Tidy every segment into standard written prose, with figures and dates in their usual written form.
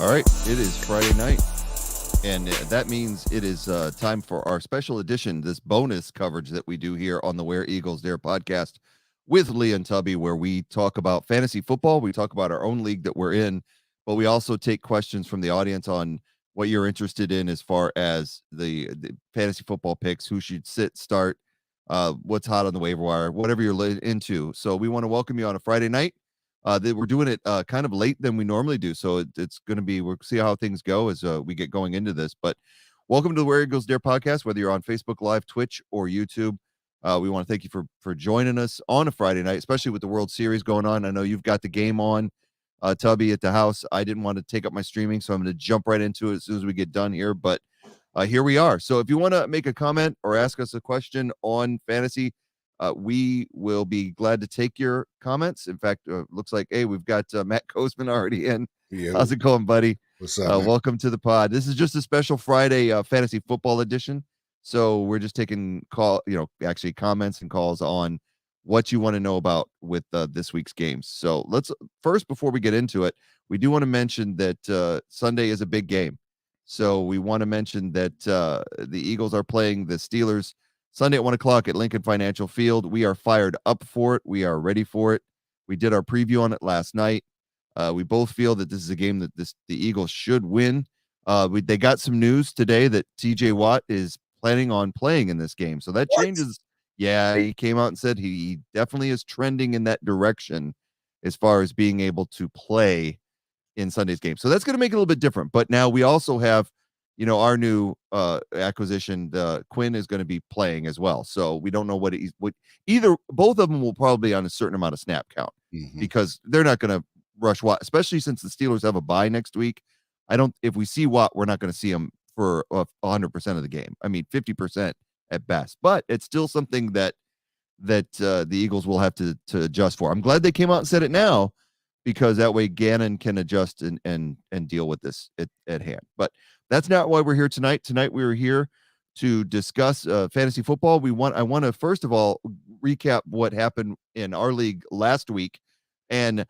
All right, it is Friday night, and that means it is time for our special edition, this bonus coverage that we do here on the Where Eagles Dare podcast with Lee and Tubby, where we talk about fantasy football. We talk about our own league that we're in, but we also take questions from the audience on what you're interested in as far as the fantasy football picks, who should sit, start, what's hot on the waiver wire, whatever you're into. So we want to welcome you on a Friday night. We're doing it kind of late than we normally do, so it's going to be, we'll see how things go as we get going into this. But welcome to the Where Eagles Dare podcast, whether you're on Facebook Live, Twitch, or YouTube. We want to thank you for joining us on a Friday night, especially with the World Series going on. I know you've got the game on, Tubby, at the house. I didn't want to take up my streaming, so I'm going to jump right into it as soon as we get done here. But here we are. So if you want to make a comment or ask us a question on fantasy, we will be glad to take your comments. In fact, looks like, hey, we've got Matt Kozman already in. Yeah. How's it going, buddy? What's up, welcome to the pod. This is just a special Friday fantasy football edition. So we're just taking actually comments and calls on what you want to know about with this week's games. So let's first, before we get into it, we do want to mention that Sunday is a big game. So we want to mention that the Eagles are playing the Steelers Sunday at 1:00 at Lincoln Financial Field. We are fired up for it. We are ready for it. We did our preview on it last night. We both feel that this is a game that the Eagles should win. They got some news today that TJ Watt is planning on playing in this game. So that changes. Yeah, he came out and said he definitely is trending in that direction as far as being able to play in Sunday's game. So that's going to make it a little bit different. But now we also have, our new acquisition, Quinn, is going to be playing as well. So we don't know what both of them will probably be on a certain amount of snap count because they're not going to rush Watt, especially since the Steelers have a bye next week. If we see Watt, we're not going to see him for 100% of the game. I mean, 50% at best, but it's still something that the Eagles will have to adjust for. I'm glad they came out and said it now, because that way Gannon can adjust and deal with this at hand. But that's not why we're here tonight. Tonight we were here to discuss fantasy football. I want to first of all recap what happened in our league last week. And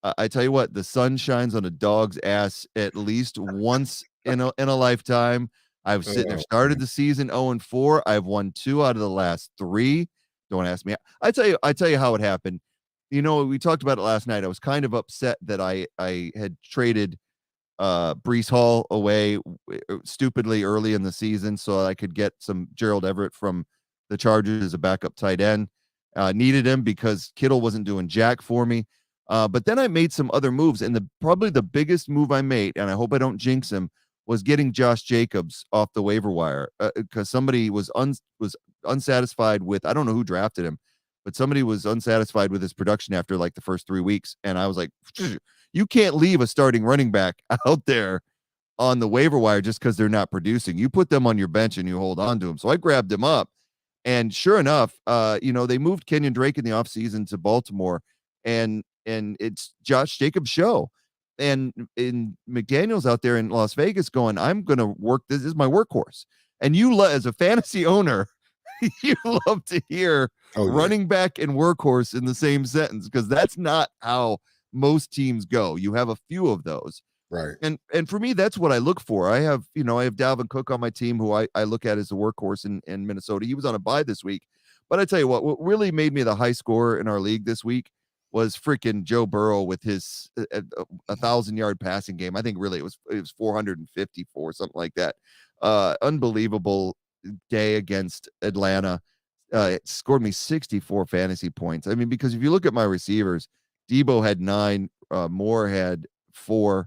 I tell you what, the sun shines on a dog's ass at least once in a lifetime. I was sitting there, started the season 0-4. I've won 2 out of the last 3. Don't ask me. I tell you how it happened. We talked about it last night. I was kind of upset that I had traded Breece Hall away stupidly early in the season so I could get some Gerald Everett from the Chargers as a backup tight end. Needed him because Kittle wasn't doing jack for me. But then I made some other moves, and probably the biggest move I made, and I hope I don't jinx him, was getting Josh Jacobs off the waiver wire because somebody was unsatisfied with, I don't know who drafted him, but somebody was unsatisfied with his production after like the first 3 weeks. And I was like, you can't leave a starting running back out there on the waiver wire just because they're not producing. You put them on your bench and you hold on to them. So I grabbed him up, and sure enough, they moved Kenyon Drake in the offseason to Baltimore, and it's Josh Jacobs' show. And McDaniel's out there in Las Vegas going, I'm going to work. This is my workhorse. And as a fantasy owner, you love to hear running back and workhorse in the same sentence, because that's not how most teams go. You have a few of those. Right. And for me, that's what I look for. I have Dalvin Cook on my team, who I look at as a workhorse in Minnesota. He was on a bye this week. But I tell you what really made me the high scorer in our league this week was freaking Joe Burrow with his 1,000-yard passing game. I think really it was 454, something like that. Unbelievable day against Atlanta. It scored me 64 fantasy points. I mean, because if you look at my receivers, Debo had 9, Moore had 4.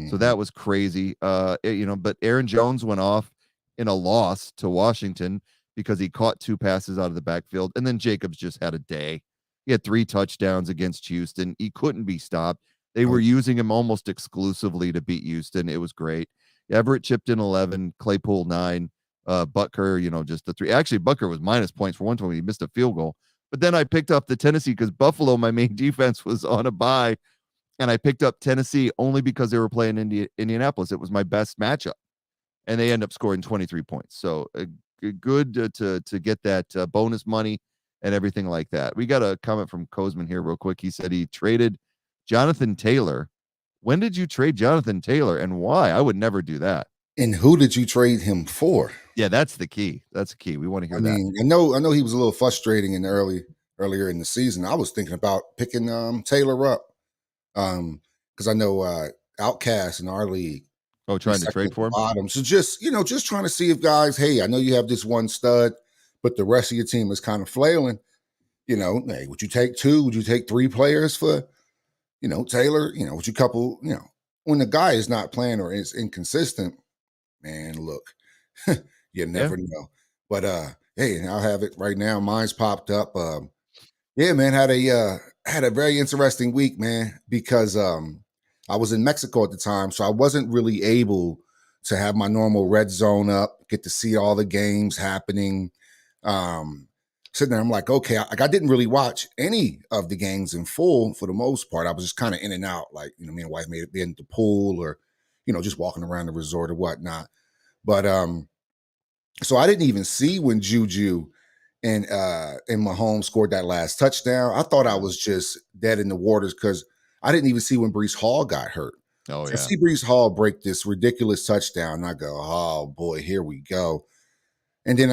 So that was crazy. But Aaron Jones went off in a loss to Washington because he caught 2 passes out of the backfield. And then Jacobs just had a day. He had 3 touchdowns against Houston. He couldn't be stopped. They were using him almost exclusively to beat Houston. It was great. Everett chipped in 11, Claypool 9, Butker, just the 3. Actually, Butker was minus points for 120. He missed a field goal. But then I picked up the Tennessee because Buffalo, my main defense, was on a bye. And I picked up Tennessee only because they were playing Indianapolis. It was my best matchup. And they end up scoring 23 points. So good to get that bonus money and everything like that. We got a comment from Kozman here real quick. He said he traded Jonathan Taylor when did you trade Jonathan Taylor and why? I would never do that. And who did you trade him for? Yeah, that's the key. That's the key. We want to hear I that. mean, I know he was a little frustrating earlier in the season. I was thinking about picking Taylor up. Because I know Outcast in our league, Oh, he's trying to second trade at the for him? bottom. So just trying to see if guys, hey, I know you have this one stud, but the rest of your team is kind of flailing. Hey, would you take two? Would you take three players for, Taylor? Would you couple, when the guy is not playing or is inconsistent, man, look, you Yeah. never know. But hey, I'll have it right now. Mine's popped up. Yeah, man, had a very interesting week, man, because I was in Mexico at the time, so I wasn't really able to have my normal red zone up, get to see all the games happening. Um, Sitting there, I'm like, okay, I didn't really watch any of the games in full for the most part. I was just kind of in and out, like, me and wife made it be in the pool or, just walking around the resort or whatnot. But so I didn't even see when Juju and Mahomes scored that last touchdown. I thought I Yeah. was just dead in the waters because I didn't even see when Brees Hall got hurt. Oh, So I yeah. see Brees Hall break this ridiculous touchdown, and I go, "Oh boy, here we go." And then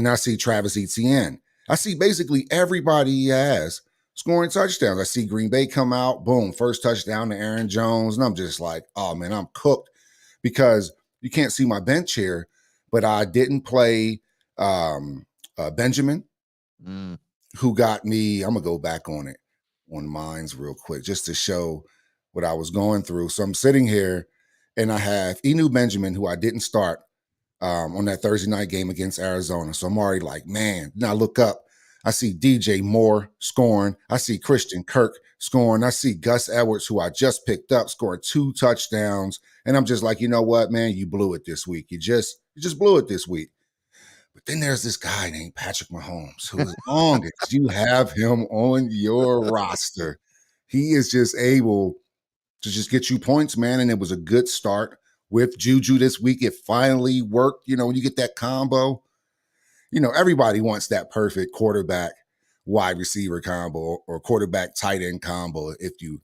I see Travis Etienne. I see basically everybody he has scoring touchdowns. I see Green Bay come out, boom, first touchdown to Aaron Jones, and I'm just like, "Oh man, I'm cooked," because you can't see my bench here, but I didn't play Benjamin, Mm, who got me. I'm gonna go back on mines real quick just to show what I was going through. So I'm sitting here and I have Enu Benjamin, who I didn't start on that Thursday night game against Arizona. So I'm already like, man, then I look up. I see DJ Moore scoring. I see Christian Kirk scoring. I see Gus Edwards, who I just picked up, scoring 2 touchdowns. And I'm just like, you know what, man, you blew it this week. You just blew it this week. But then there's this guy named Patrick Mahomes, who as long as you have him on your roster, he is just able to just get you points, man. And it was a good start with Juju this week. It finally worked. When you get that combo, everybody wants that perfect quarterback wide receiver combo or quarterback tight end combo if you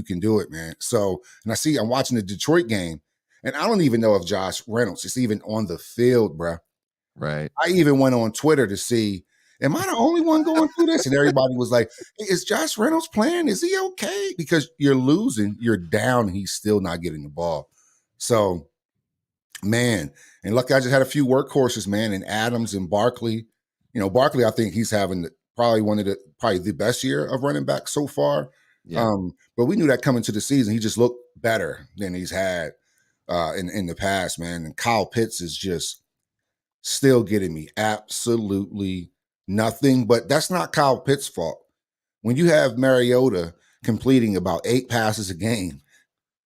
can do it, man. So, and I'm watching the Detroit game, and I don't even know if Josh Reynolds is even on the field, bro. right. I even went on Twitter to see, am I the only one going through this? And everybody was like, hey, is Josh Reynolds playing? Is he okay? Because you're losing, you're down, and he's still not getting the ball. So, man, and lucky I just had a few workhorses, man, and Adams and Barkley. Barkley, I think he's having probably the best year of running back so far. Yeah. But we knew that coming to the season, he just looked better than he's had in the past, man. And Kyle Pitts is just still getting me absolutely nothing. But that's not Kyle Pitts' fault. When you have Mariota completing about 8 passes a game,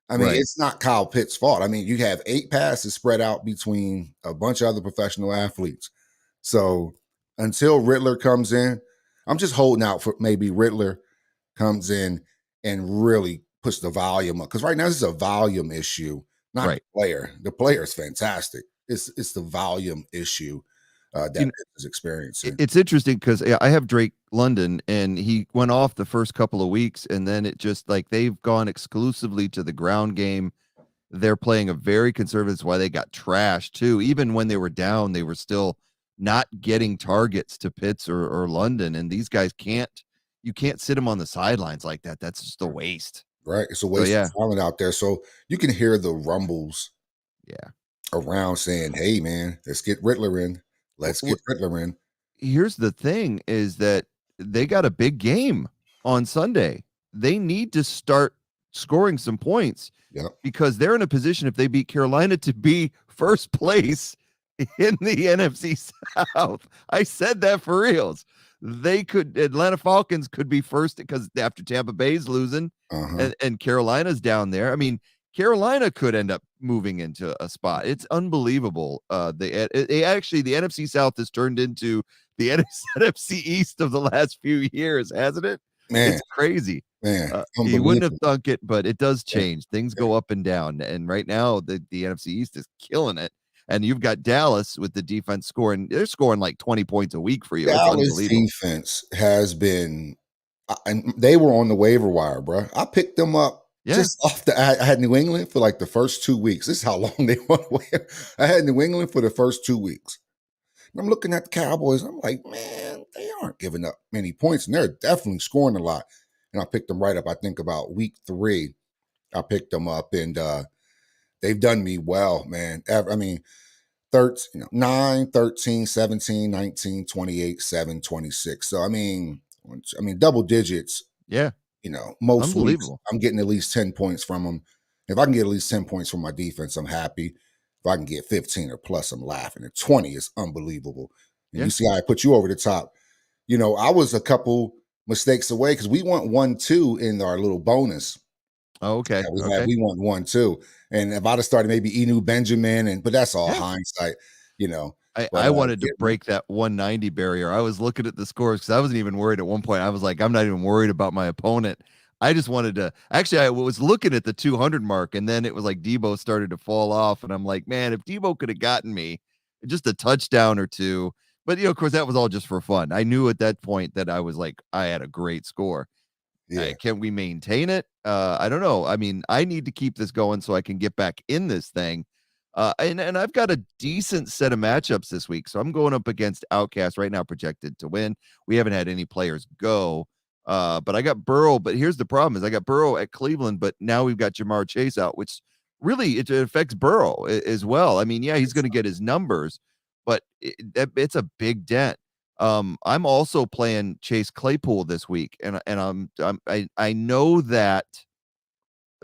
I mean, Right. it's not Kyle Pitts' fault. I mean, you have 8 passes spread out between a bunch of other professional athletes. So until Riddler comes in, I'm just holding out for maybe Riddler comes in and really puts the volume up. Because right now this is a volume issue, not the Right. player. The player is fantastic. It's the volume issue that You know, Pitts is experiencing. it's interesting because I have Drake London and he went off the first couple of weeks and then it just like they've gone exclusively to the ground game. They're playing a very conservative. That's why they got trashed too. Even when they were down, they were still not getting targets to Pitts or London. And these guys you can't sit them on the sidelines like that. That's just a waste. Right. It's a So waste yeah, of talent out there. So you can hear the rumbles yeah. around saying, hey, man, let's get Riddler in. Let's get Riddler in. Here's the thing is that they got a big game on Sunday. They need to start scoring some points Yep. because they're in a position if they beat Carolina to be first place in the NFC South. I said that for reals. Atlanta Falcons could be first because after Tampa Bay's losing Uh-huh. and Carolina's down there. I mean, Carolina could end up moving into a spot. It's unbelievable. They actually the NFC South has turned into the NFC East of the last few years, hasn't it? Man, It's crazy. You wouldn't have unbelievable. thunk it, but it does Yeah. change. Things go up and down, and right now the NFC East is killing it. And you've got Dallas with the defense scoring. They're scoring like 20 points a week for you. It's Dallas unbelievable. defense has been, and they were on the waiver wire, bro. I picked them up Yeah. Just off I had New England for like the first 2 weeks. This is how long they went away. I had New England for the first 2 weeks. And I'm looking at the Cowboys. I'm like, man, they aren't giving up many points, and they're definitely scoring a lot. And I picked them right up. I think about week 3, I picked them up, and they've done me well, man. I mean, 13, 9, 13, 17, 19, 28, 7, 26. So I mean, double digits, Yeah. most weeks Unbelievable. I'm getting at least 10 points from them. If I can get at least 10 points from my defense, I'm happy. If I can get 15 or plus, I'm laughing. And 20 is unbelievable. And you Yeah. see how I put you over the top. I was a couple mistakes away because we went 1-2 in our little bonus. Oh, okay. Yeah, we had Okay. we won 1-2. And if I'd have started maybe Enu Benjamin, but that's all Yeah. hindsight, you know. I But wanted to yeah, man, break that 190 barrier. I was looking at the scores because I wasn't even worried at one point. I was like, I'm not even worried about my opponent. I just wanted to actually I was looking at the 200 mark, and then it was like Debo started to fall off, and I'm like, man, if Debo could have gotten me just a touchdown or two. But of course, that was all just for fun. I knew at that point that I was like, I had a great score. yeah, Can we maintain it? I don't know. I mean, I need to keep this going so I can get back in this thing. And I've got a decent set of matchups this week. So I'm going up against Outcast right now, projected to win. We haven't had any players go. But I got Burrow. But here's the problem: is I got Burrow at Cleveland, but now we've got Jamar Chase out, which really it affects Burrow as well. I mean, yeah, he's going to get his numbers, but it's a big dent. I'm also playing Chase Claypool this week, and I know that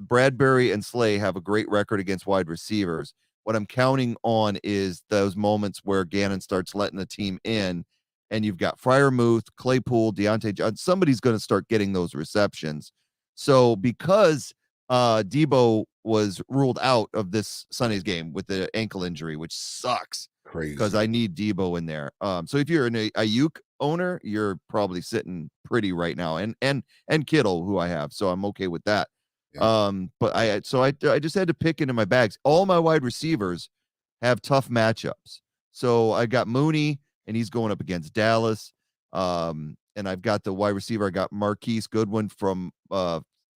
Bradbury and Slay have a great record against wide receivers. What I'm counting on is those moments where Gannon starts letting the team in, and you've got Fryermuth, Claypool, Deontay Johnson. Somebody's going to start getting those receptions. So because Debo was ruled out of this Sunday's game with the ankle injury, which sucks because crazy. I need Debo in there. So if you're an Ayuk owner, you're probably sitting pretty right now, and Kittle, who I have, so I'm okay with that. Yeah. But I just had to pick into my bags. All my wide receivers have tough matchups. So I got Mooney, and he's going up against Dallas. And I've got the wide receiver. I got Marquise Goodwin from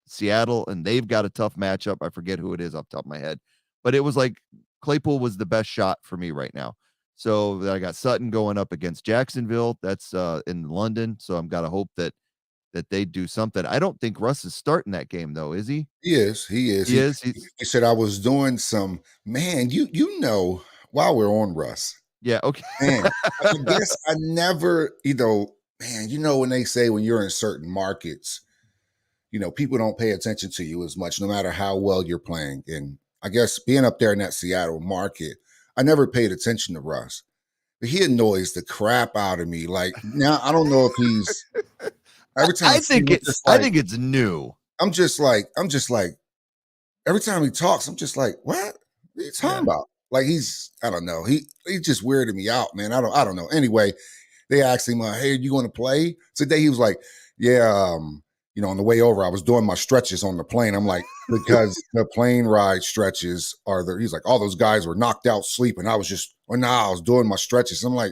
Seattle, and they've got a tough matchup. I forget who it is off the top of my head, but it was like Claypool was the best shot for me right now. So I got Sutton going up against Jacksonville. That's in London. So I'm got to hope that they do something. I don't think Russ is starting that game though, is he? He is. He is. He He is. He's he said I was doing some man, while we're on Russ, yeah, okay. man, I guess I never, man, when they say when you're in certain markets, people don't pay attention to you as much, no matter how well you're playing. And I guess being up there in that Seattle market, I never paid attention to Russ. But he annoys the crap out of me. Like now, I don't know if he's every time I see him, I think it's new. I'm just like, every time he talks, I'm just like, what? What are you talking Yeah. about? Like I don't know. He just weirded me out, man. I don't know. Anyway, they asked him, hey, are you going to play today? He was like, yeah. On the way over, I was doing my stretches on the plane. I'm like, because the plane ride stretches are there. He's like, all those guys were knocked out sleeping. I was doing my stretches. I'm like,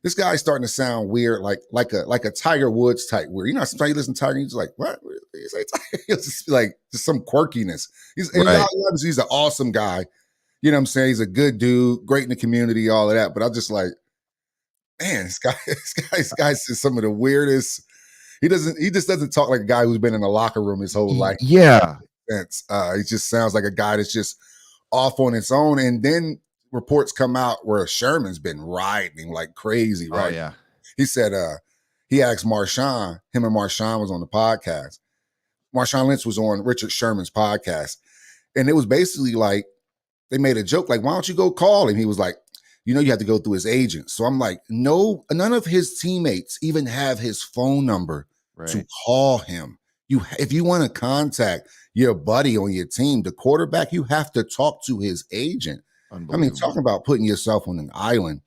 this guy's starting to sound weird, like a Tiger Woods type weird. Sometimes you listen to Tiger, he's like, what? What did you say, Tiger? It's just like just some quirkiness. Right. He's an awesome guy. You know what I'm saying? He's a good dude, great in the community, all of that. But I'm just like, man, this guy says some of the weirdest. He just doesn't talk like a guy who's been in a locker room his whole life. Yeah. He just sounds like a guy that's just off on its own. And then reports come out where Sherman's been riding like crazy, Oh right? yeah. He said he asked Marshawn, him and Marshawn was on the podcast. Marshawn Lynch was on Richard Sherman's podcast. And it was basically like they made a joke, like, why don't you go call him? He was like, you have to go through his agent. So I'm like, no, none of his teammates even have his phone number to Right. call him. If you want to contact your buddy on your team, the quarterback, you have to talk to his agent. I mean, Unbelievable. talking about putting yourself on an island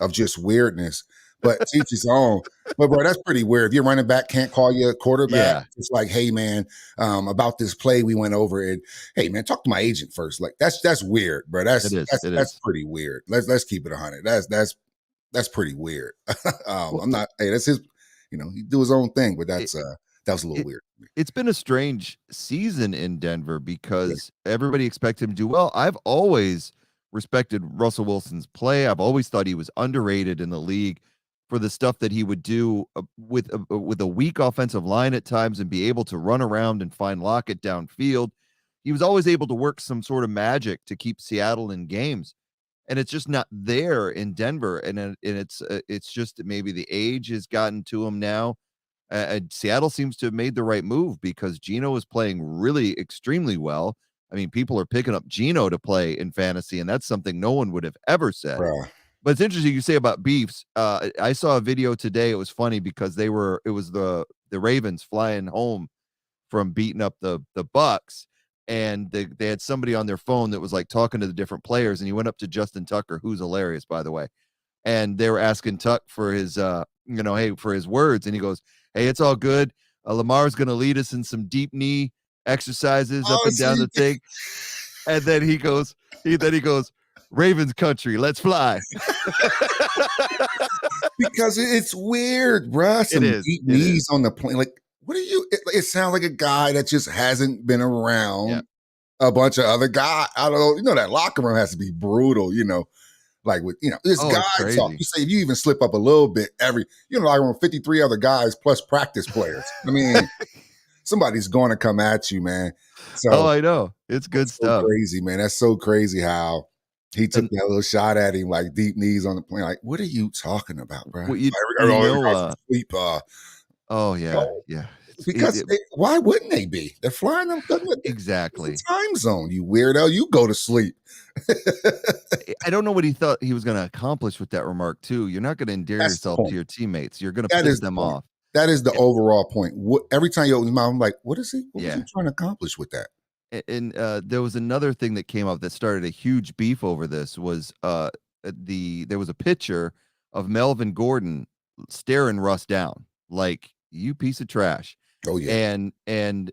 of just weirdness, but teach his own. But bro, that's pretty weird. If your running back can't call you a quarterback, Yeah, it's like, hey man, about this play we went over it. Hey man, talk to my agent first. Like that's weird, bro. it That's is. that's It that's is. pretty weird. Let's keep it 100. That's pretty weird. Well, I'm not. Hey, that's his. He do his own thing, but it, that was a little it weird. it's been a strange season in Denver Yeah, because everybody expected him to do well. I've always respected Russell Wilson's play. I've always thought he was underrated in the league for the stuff that he would do with a weak offensive line at times and be able to run around and find Lockett downfield. He was always able to work some sort of magic to keep Seattle in games, and it's just not there in Denver. And it's just maybe the age has gotten to him now. Seattle seems to have made the right move because Geno is playing really extremely well. I mean, people are picking up Geno to play in fantasy, and that's something no one would have ever said. bruh. But it's interesting you say about beefs. I saw a video today. It was funny because it was the Ravens flying home from beating up the Bucks, and they had somebody on their phone that was like talking to the different players, and he went up to Justin Tucker, who's hilarious, by the way, and they were asking Tuck for his hey, for his words, and he goes, hey, it's all good. Lamar's going to lead us in some deep knee exercises up Oh, and down see, the thing, and then he goes, Ravens country, let's fly. because it's weird, bruh. It Some is, deep it is. knees on the plane. Like, what are you? It sounds like a guy that just hasn't been Yeah. around a bunch of other guys. I don't know. You know, that locker room has to be brutal, like with, this Oh, guy it's talk. crazy. You say if you even slip up a little bit, like around 53 other guys plus practice players. I mean, somebody's going to come at you, man. Oh, So I know. It's good that's so stuff. crazy, man. That's so crazy how he took And that little shot at him, like deep knees on the plane. Like, what are you talking about, bro? what you Every know, guy's asleep. oh yeah, No, yeah. why wouldn't they be? They're flying them. It's Exactly. a time zone, you weirdo. You go to sleep. I don't know what he thought he was going to accomplish with that remark too. You're not going to endear That's the yourself to point. your teammates. You're going to That piss is the them point. off. That is the And overall point. Every time you open your mouth, I'm like, what is he? What was he yeah. trying to accomplish with that? And there was another thing that came up that started a huge beef over this was there was a picture of Melvin Gordon staring Russ down like you piece of trash. Oh yeah. And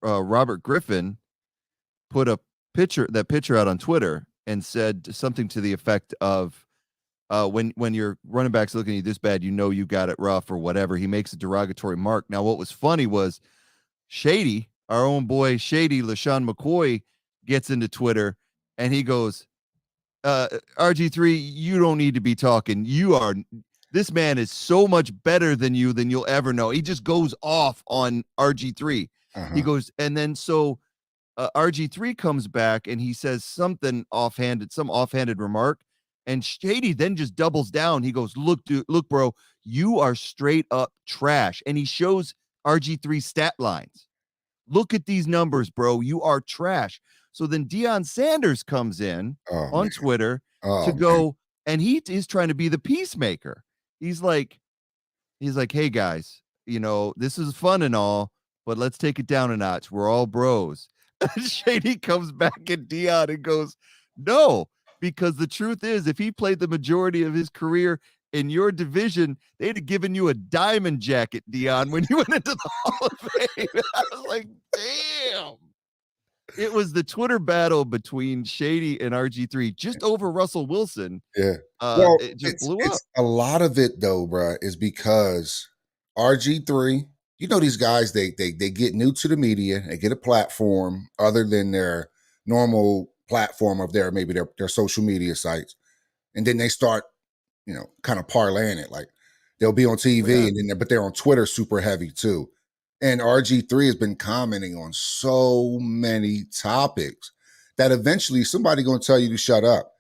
Robert Griffin put that picture out on Twitter and said something to the effect of when your running back's looking at you this bad, you got it rough or whatever. He makes a derogatory mark. Now, what was funny was Shady, our own boy Shady, LaShawn McCoy, gets into Twitter and he goes, RG3, you don't need to be talking. This man is so much better than you'll ever know. He just goes off on RG3. He Uh-huh. goes, and then so RG3 comes back and he says some offhanded remark. And Shady then just doubles down. He goes, look, dude, look, bro, you are straight up trash. And he shows RG3 stat lines. Look at these numbers, bro. You are trash. So then Deion Sanders comes in Oh man. on Twitter to Oh man. go, and he is trying to be the peacemaker. He's like, hey guys, this is fun and all, but let's take it down a notch. We're all bros. Shady comes back at Dion and goes, no, because the truth is, if he played the majority of his career in your division, they'd have given you a diamond jacket, Dion, when you went into the Hall of Fame. I was like, damn. It was the Twitter battle between Shady and RG3 just over Russell Wilson. Yeah. Well, It just it's blew up. it's a lot of it though, bruh, is because RG3, these guys, they get new to the media, they get a platform other than their normal platform of their social media sites. And then they start, kind of parlaying it. Like they'll be on Oh, yeah. TV but they're on Twitter super heavy too. And RG3 has been commenting on so many topics that eventually somebody gonna tell you to shut up.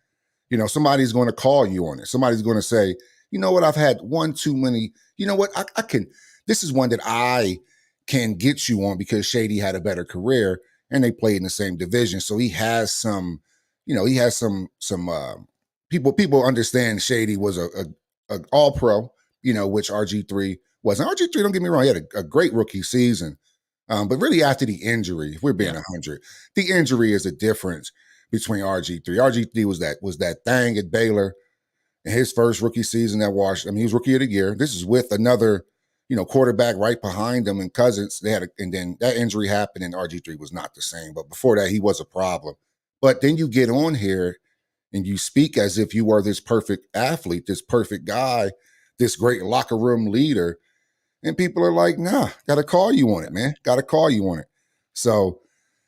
Somebody's going to call you on it. Somebody's going to say, you know what, I've had one too many. You know what, I can, this is one that I can get you on because Shady had a better career and they played in the same division. So he has some people understand Shady was a all pro, which RG3 wasn't. RG3, don't get me wrong, he had a great rookie season. But really after the injury, if we're being Yeah. 100, the injury is the difference between RG3. RG3 was that thing at Baylor in his first rookie season at Washington. I mean, he was rookie of the year. This is with another, quarterback right behind him and Cousins. And then that injury happened and RG3 was not the same. But before that, he was a problem. But then you get on here and you speak as if you are this perfect athlete, this perfect guy, this great locker room leader. And people are like, nah, got to call you on it, man. Got to call you on it. So,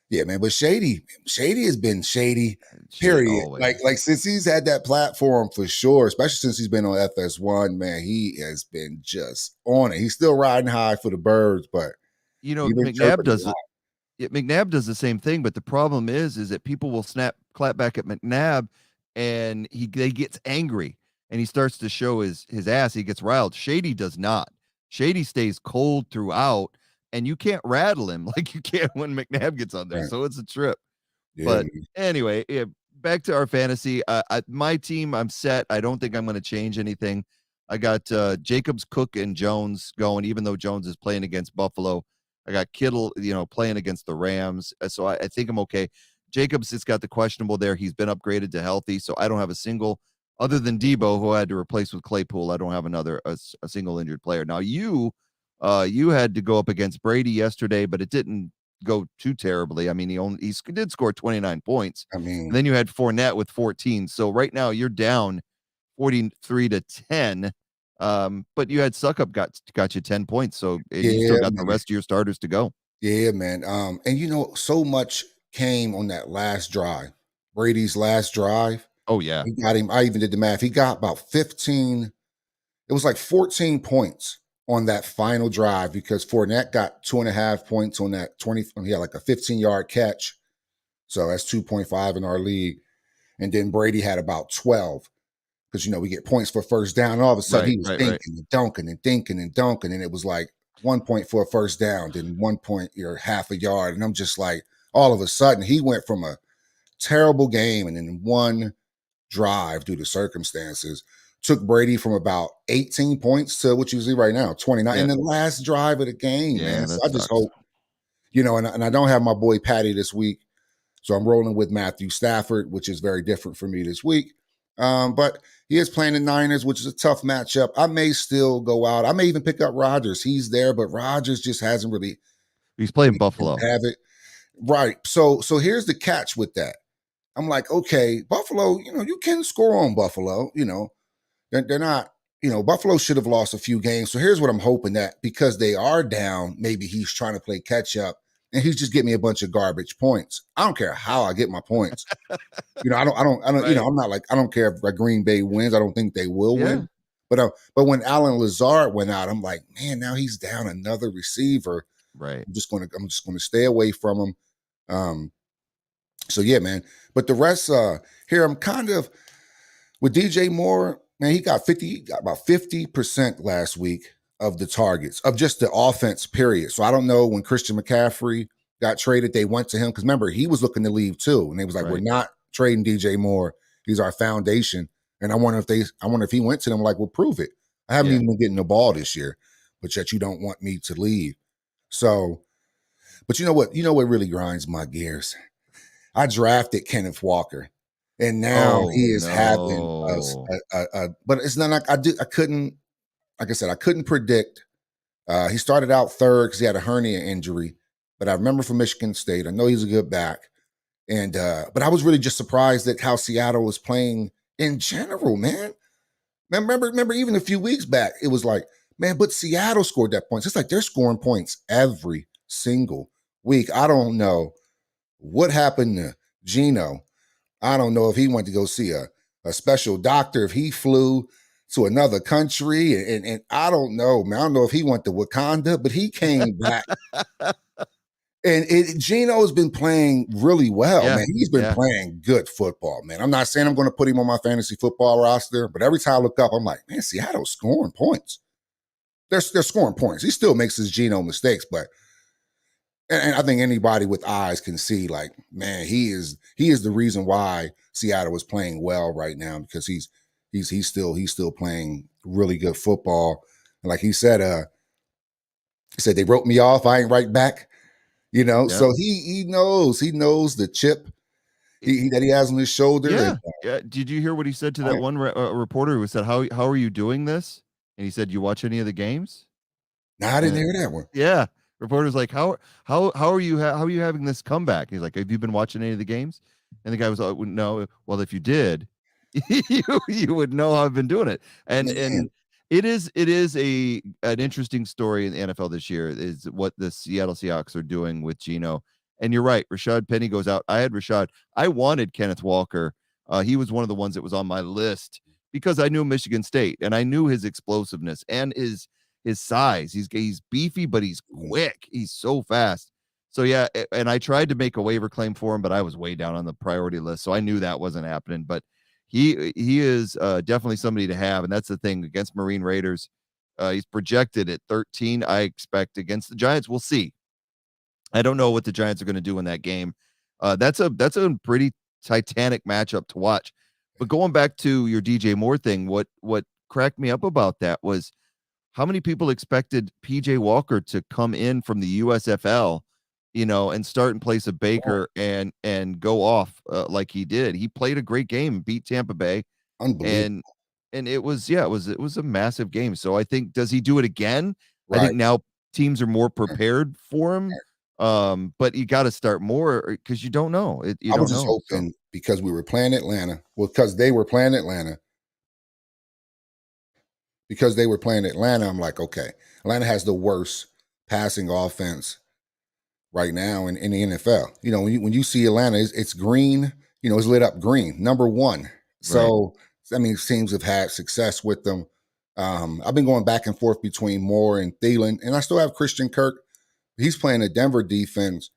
yeah, man. But Shady has been shady, Shady period. Like always. since he's had that platform for sure, especially since he's been on FS1, man, he has been just on it. He's still riding high for the birds, but You know, he's been McNabb chirping a does lot. it. Yeah, McNabb does the same thing, but the problem is that people will clap back at McNabb, and they gets angry, and he starts to show his ass. He gets riled. Shady does not. Shady stays cold throughout, and you can't rattle him like you can when McNabb gets on there. Right. So it's a trip. Yeah, But man. anyway, yeah, back to our fantasy. My team, I'm set. I don't think I'm going to change anything. I got Jacobs, Cook, and Jones going, even though Jones is playing against Buffalo. I got Kittle, playing against the Rams. So I think I'm okay. Jacobs has got the questionable there. He's been upgraded to healthy, so I don't have a single, other than Debo, who I had to replace with Claypool. I don't have a single injured player. Now you had to go up against Brady yesterday, but it didn't go too terribly. I mean, he did score 29 points. I And mean, then you had Fournette with 14. So right now you're down 43-10. But you had Suckup got you 10 points. So and you still yeah, got the man. rest of your starters to go. Yeah, man. And so much came on that last drive, Brady's last drive. Oh yeah. He got him. I even did the math. He got about 15. It was like 14 points on that final drive because Fournette got 2.5 points on that 20. He had like a 15-yard catch. So that's 2.5 in our league. And then Brady had about 12 because, we get points for first down. And all of a sudden, Right, he was right, right. dinking and dunking and dinking and dunking. And it was like 1 point for a first down, then 1 point or half a yard. And I'm just like, all of a sudden, he went from a terrible game and then one drive due to circumstances took Brady from about 18 points to what you see right now, 29 in Yeah. the last drive of the game, Yeah, man. So that I just sucks. hope, and I don't have my boy Patty this week. So I'm rolling with Matthew Stafford, which is very different for me this week. But he is playing the Niners, which is a tough matchup. I may still go out. I may even pick up Rodgers. He's there, but Rodgers just hasn't really He's playing Buffalo. have it. Right. So here's the catch with that. I'm like, okay, Buffalo, you can score on Buffalo, they're not, Buffalo should have lost a few games. So here's what I'm hoping that because they are down, maybe he's trying to play catch up and he's just getting me a bunch of garbage points. I don't care how I get my points. Right. I'm not like, I don't care if like Green Bay wins. I don't think they will Yeah. win. But when Alan Lazard went out, I'm like, man, now he's down another receiver. Right. I'm just gonna stay away from him. Um, so yeah, man. But the rest, here I'm kind of with DJ Moore, man, he got about 50% last week of the targets of just the offense, period. So I don't know when Christian McCaffrey got traded, they went to him because remember, he was looking to leave too. And they was like, we're Right. not trading DJ Moore. He's our foundation. And I wonder if he went to them like, well, prove it. I haven't Yeah. even been getting the ball this year, but yet you don't want me to leave. So, but you know what? You know what really grinds my gears? I drafted Kenneth Walker, and now Oh he is having us. no. But it's not like I couldn't. Like I said, I couldn't predict. He started out third because he had a hernia injury, but I remember from Michigan State. I know he's a good back, and but I was really just surprised at how Seattle was playing in general, man. Remember, even a few weeks back, it was like, man, but Seattle scored that points. It's like they're scoring points every single week. I don't know what happened to Gino. I don't know if he went to go see a special doctor, if he flew to another country, and I don't know, man. I don't know if he went to Wakanda, but he came back. And Gino's been playing really well, Yeah. man. He's been Yeah. playing good football, man. I'm not saying I'm going to put him on my fantasy football roster, but every time I look up, I'm like, man, Seattle's scoring points. They're scoring points. He still makes his Gino mistakes, but and I think anybody with eyes can see, like, man, he is the reason why Seattle is playing well right now because he's still playing really good football. And like he said they wrote me off. I ain't right back. Yeah. So he knows the chip that he has on his shoulder. And Yeah. Yeah. Did you hear what he said to that one reporter who said, "How are you doing this?" And he said, "You watch any of the games?" I didn't And hear that one. yeah, reporter's like, how are you how are you having this comeback?" He's like, "Have you been watching any of the games?" And the guy was like, "No." Well, if you did, you would know how I've been doing it. And Man, It is an interesting story in the NFL this year is what the Seattle Seahawks are doing with Geno. And you're right, Rashad Penny goes out. I had Rashad. I wanted Kenneth Walker. He was one of the ones that was on my list because I knew Michigan State and I knew his explosiveness and his size. He's beefy, but he's Mhm. quick. He's so fast. So yeah, and I tried to make a waiver claim for him, but I was way down on the priority list, so I knew that wasn't happening. But he is definitely somebody to have, and that's the thing against Marine Raiders. He's projected at 13. I expect against the Giants, we'll see. I don't know what the Giants are going to do in that game. That's a pretty titanic matchup to watch. But going back to your DJ Moore thing, what cracked me up about that was how many people expected PJ Walker to come in from the USFL, and start in place of Oh, Baker and go off like he did. He played a great game, beat Tampa Bay, unbelievable. and it was a massive game. So I think does he do it again? I Right. think now teams are more prepared for him. But you got to start more because you don't know. You I was don't just know. So hoping because we were playing Atlanta, well, because they were playing Atlanta, I'm like, okay, Atlanta has the worst passing offense right now in the NFL. When you see Atlanta, it's green. It's lit up green, number one. right. So I mean, teams have had success with them. I've been going back and forth between Moore and Thielen, and I still have Christian Kirk. He's playing a Denver defense.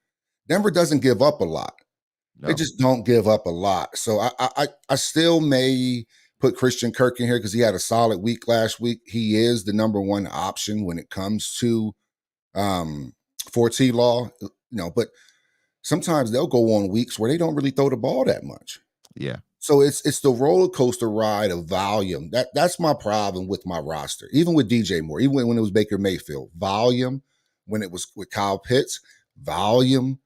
Denver doesn't give up a lot. They No. just don't give up a lot. So I still may put Christian Kirk in here because he had a solid week last week. He is the number one option when it comes to um 4T law, but sometimes they'll go on weeks where they don't really throw the ball that much. Yeah. So it's the roller coaster ride of volume. That's my problem with my roster. Even with DJ Moore, even when it was Baker Mayfield, volume. When it was with Kyle Pitts, volume.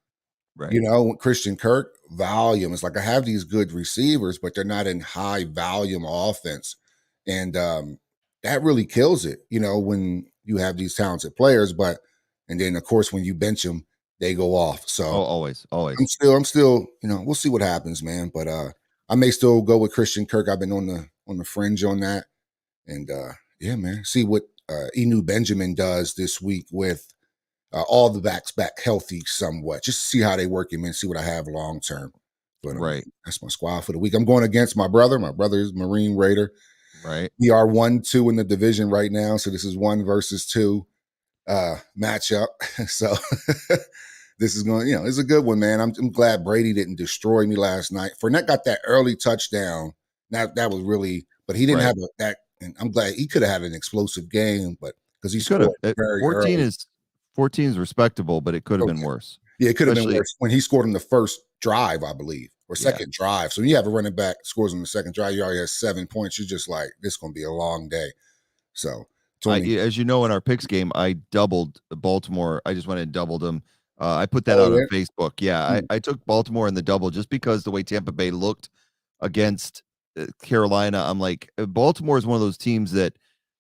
Right. With Christian Kirk, volume. It's like I have these good receivers, but they're not in high volume offense. And that really kills it, when you have these talented players, and then of course when you bench them, they go off. Oh, So always, I'm always. still, I'm still, we'll see what happens, man. But I may still go with Christian Kirk. I've been on the fringe on that. And yeah, man. See what Enu Benjamin does this week with all the backs back healthy somewhat, just to see how they work him and see what I have long term. But Right. that's my squad for the week. I'm going against my brother. My brother is Marine Raider. Right. We are 1-2 in the division right now, so this is 1 versus 2 matchup. So this is going, it's a good one, man. I'm glad Brady didn't destroy me last night. Fournette got that early touchdown. That was really, but he didn't Right. have that. And I'm glad he could have had an explosive game, but because he He could have. scored very 14 early. is 14 is respectable, but it could have been Okay. worse. Yeah, it could have been Especially, worse when he scored on the first drive, I believe, or yeah. second drive. So when you have a running back scores on the second drive, you already has 7 points. You're just like, this is going to be a long day. So it's only, As you know, in our picks game, I doubled Baltimore. I just went and doubled them. I put that oh, out on yeah. Facebook. Yeah, I, Mm, I took Baltimore in the double just because the way Tampa Bay looked against Carolina. I'm like, Baltimore is one of those teams that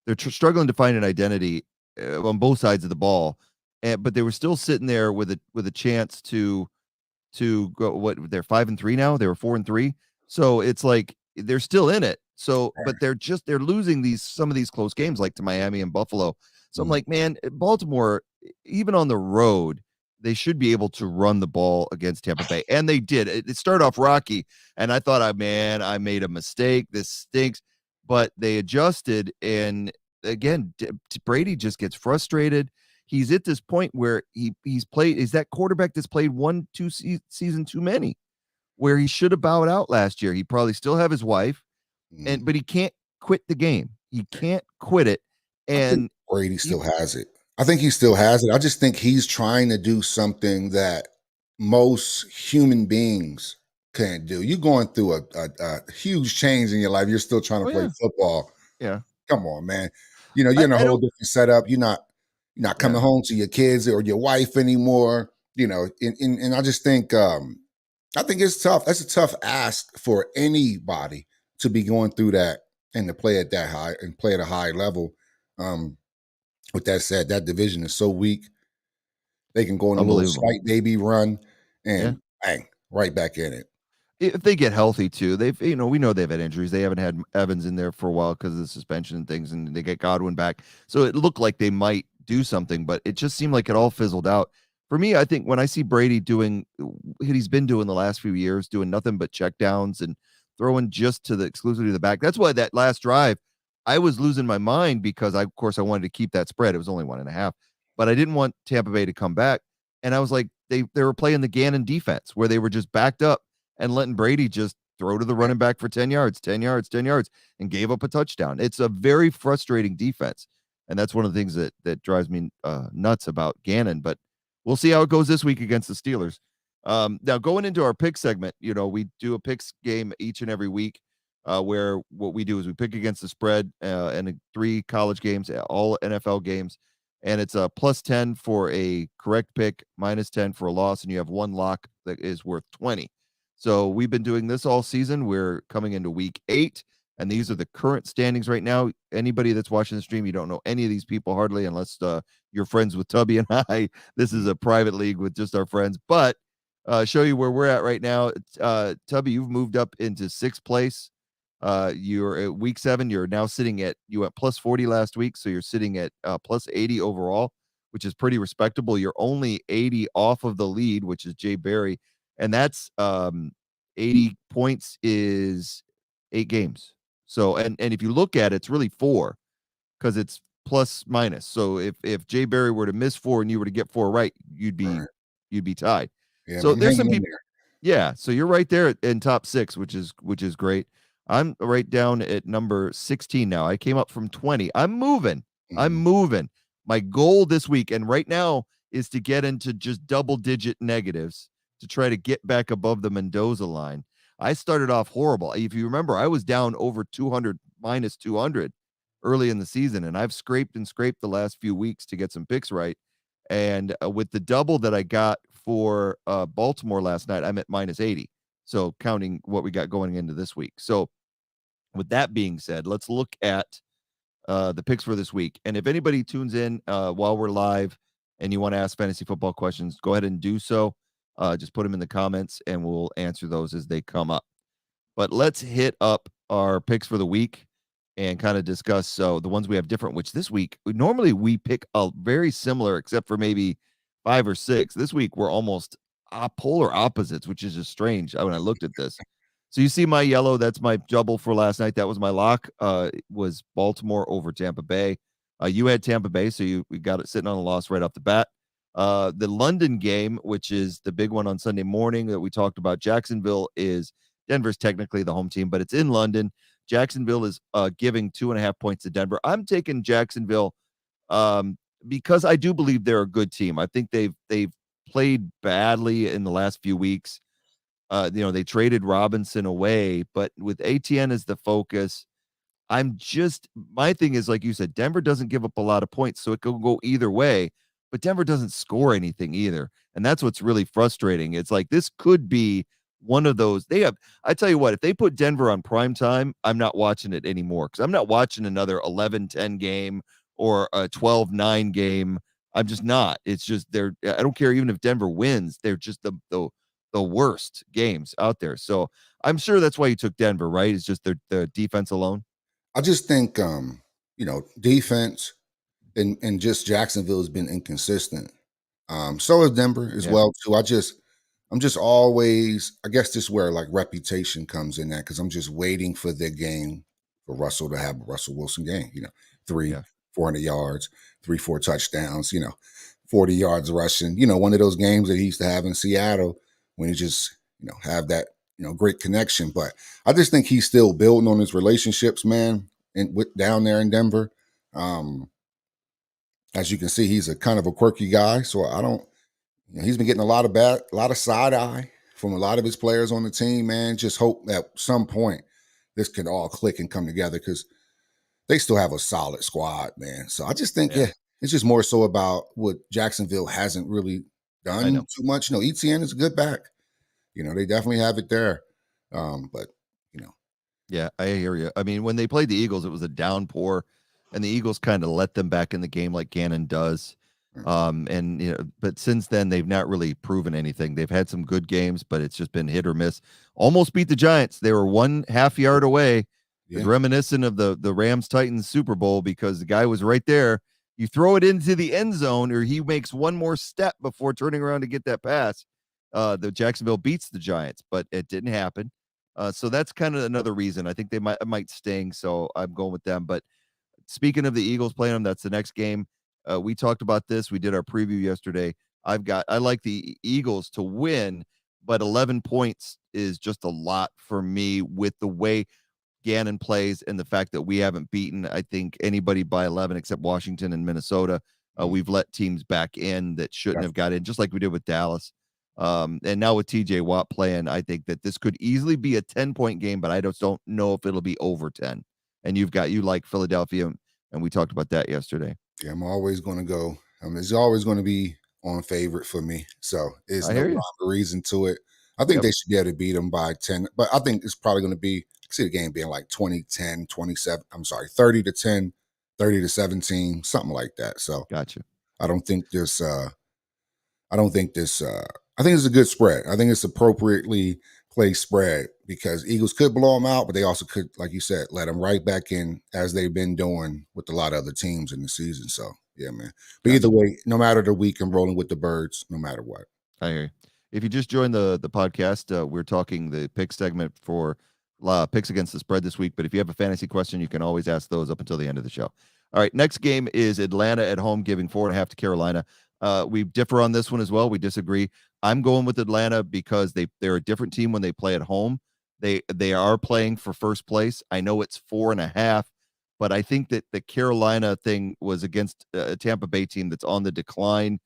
they're struggling to find an identity on both sides of the ball, but they were still sitting there with a chance to go. What, they're 5-3 now. They were 4-3, so it's like they're still in it. So, but they're losing some of these close games like to Miami and Buffalo. So I'm mm, like, man, Baltimore, even on the road, they should be able to run the ball against Tampa Bay, and they did. It started off rocky, and I thought, man, I made a mistake. This stinks, but they adjusted, and again, Brady just gets frustrated. He's at this point where he's played. Is that quarterback that's played 1-2 season too many? Where he should have bowed out last year. He probably still have his wife, mm. but he can't quit the game. He can't quit it. I think And Brady he, still has it. I think he still has it. I just think he's trying to do something that most human beings can't do. You're going through a huge change in your life. You're still trying to oh play yeah, football. yeah. Come on, man. You're I, in a I whole don't. different setup. You're not Yeah, coming home to your kids or your wife anymore. And I just think I think it's tough. That's a tough ask for anybody to be going through that and to play at that high and play at a high level. Um, with that said, that division is so weak. They can go on a little unbelievable. slight baby run Yeah. and bang, right back in it. if they get healthy too, we know they've had injuries. They haven't had Evans in there for a while because of the suspension and things, and they get Godwin back. So it looked like they might do something, but it just seemed like it all fizzled out. For me, I think when I see Brady doing what he's been doing the last few years, doing nothing but check downs and throwing just to the exclusively to the back. That's why that last drive, I was losing my mind because of course I wanted to keep that spread. It was only 1.5, but I didn't want Tampa Bay to come back. And I was like, they were playing the Gannon defense where they were just backed up and letting Brady just throw to the running back for 10 yards, 10 yards, 10 yards, and gave up a touchdown. It's a very frustrating defense. And that's one of the things that drives me nuts about Gannon. But we'll see how it goes this week against the Steelers. Now, going into our pick segment, we do a picks game each and every week where what we do is we pick against the spread and 3 college games, all NFL games. And it's a +10 for a correct pick, -10 for a loss, and you have one lock that is worth 20. So we've been doing this all season. We're coming into week 8, and these are the current standings right now. Anybody that's watching the stream, you don't know any of these people hardly, unless you're friends with Tubby and I. This is a private league with just our friends, but show you where we're at right now. Tubby, you've moved up into 6th place. You're at week 7. You're now sitting at you went +40 last week, so you're sitting at +80 overall, which is pretty respectable. You're only 80 off of the lead, which is Jay Barry, and that's 80 points is 8 games. So and if you look at it, it's really 4 because it's plus minus. So if Jay Barry were to miss 4 and you were to get 4 right, Right. you'd be tied. Yeah, So I'm there's some hanging in people. there. Yeah, so you're right there in top 6, which is great. I'm right down at number 16 now. I came up from 20. I'm moving. I'm Mhm. moving. My goal this week, and right now, is to get into just double-digit negatives to try to get back above the Mendoza line. I started off horrible. If you remember, I was down over 200, minus 200 early in the season, and I've scraped and scraped the last few weeks to get some picks right. And with the double that I got for Baltimore last night, I'm at -80. So counting what we got going into this week. So with that being said, let's look at the picks for this week. And if anybody tunes in while we're live and you want to ask fantasy football questions, go ahead and do so. Just put them in the comments and we'll answer those as they come up. But let's hit up our picks for the week and kind of discuss the ones we have different, which this week normally we pick a very similar except for maybe 5 or 6. This week we're almost polar opposites, which is just strange when I looked at this. So you see my yellow, that's my double for last night. That was my lock. Was Baltimore over Tampa Bay. You had Tampa Bay, so we got it sitting on a loss right off the bat. The London game, which is the big one on Sunday morning that we talked about, Jacksonville is Denver's technically the home team, but it's in London. Jacksonville is giving 2.5 points to Denver. I'm taking Jacksonville because I do believe they're a good team. I think they've played badly in the last few weeks. They traded Robinson away, but with ATN as the focus, my thing is, like you said, Denver doesn't give up a lot of points, so it could go either way, but Denver doesn't score anything either. And that's what's really frustrating. It's like this could be one of those. I tell you what, if they put Denver on prime time, I'm not watching it anymore because I'm not watching another 11-10 game or a 12-9 game. I'm just not. It's just I don't care even if Denver wins, they're just the worst games out there. So I'm sure that's why you took Denver, right? It's just the defense alone. I just think defense and just Jacksonville has been inconsistent. So is Denver as Yeah, well too. I'm just always, I guess this is where like reputation comes in that because I'm just waiting for the game for Russell to have a Russell Wilson game, three, yeah. 400 yards, 3, 4 touchdowns, 40 yards rushing, one of those games that he used to have in Seattle when he just, have that, great connection. But I just think he's still building on his relationships, man, and with down there in Denver. Um, as you can see, he's a kind of a quirky guy. So I don't, he's been getting a lot of side eye from a lot of his players on the team, man. Just hope at some point this can all click and come together because they still have a solid squad, man. So I just think, Yeah, yeah, it's just more so about what Jacksonville hasn't really I done know. too much. ETN is a good back. They definitely have it there. But you know, Yeah, I hear you. I mean, when they played the Eagles, it was a downpour, and the Eagles kind of let them back in the game like Gannon does. Right. And but since then they've not really proven anything. They've had some good games, but it's just been hit or miss. Almost beat the Giants. They were 1/2 yard away. It was Yeah. reminiscent of the Rams Titans Super Bowl because the guy was right there. You throw it into the end zone, or he makes one more step before turning around to get that pass. The Jacksonville beats the Giants, but it didn't happen. So that's kind of another reason. I think they might sting. So I'm going with them. But speaking of the Eagles playing them, that's the next game. We talked about this. We did our preview yesterday. I like the Eagles to win, but 11 points is just a lot for me with the way Gannon plays and the fact that we haven't beaten, I think, anybody by 11 except Washington and Minnesota. Mm, We've let teams back in that shouldn't have definitely. got in, just like we did with Dallas. And now with TJ Watt playing, I think that this could easily be a 10-point game, but I just don't know if it'll be over 10. And you like Philadelphia, and we talked about that yesterday. Yeah, I'm always going to go. It's always going to be on favorite for me. So it's I no hear rhyme you. or reason to it. I think Yep. they should be able to beat them by 10, but I think it's probably going to be, I see the game being like 20-10, 27. I'm sorry, 30-10, 30-17, something like that. So Gotcha. I don't think this, I don't think this, I think it's a good spread. I think it's appropriately placed spread because Eagles could blow them out, but they also could, like you said, let them right back in as they've been doing with a lot of other teams in the season. So, yeah, man. But either Gotcha. way, no matter the week, I'm rolling with the birds, no matter what. I hear you. If you just joined the podcast, we're talking the pick segment for picks against the spread this week. But if you have a fantasy question, you can always ask those up until the end of the show. All right, next game is Atlanta at home, giving 4.5 to Carolina. We differ on this one as well. We disagree. I'm going with Atlanta because they're a different team when they play at home. They are playing for first place. I know it's 4.5, but I think that the Carolina thing was against a Tampa Bay team that's on the decline.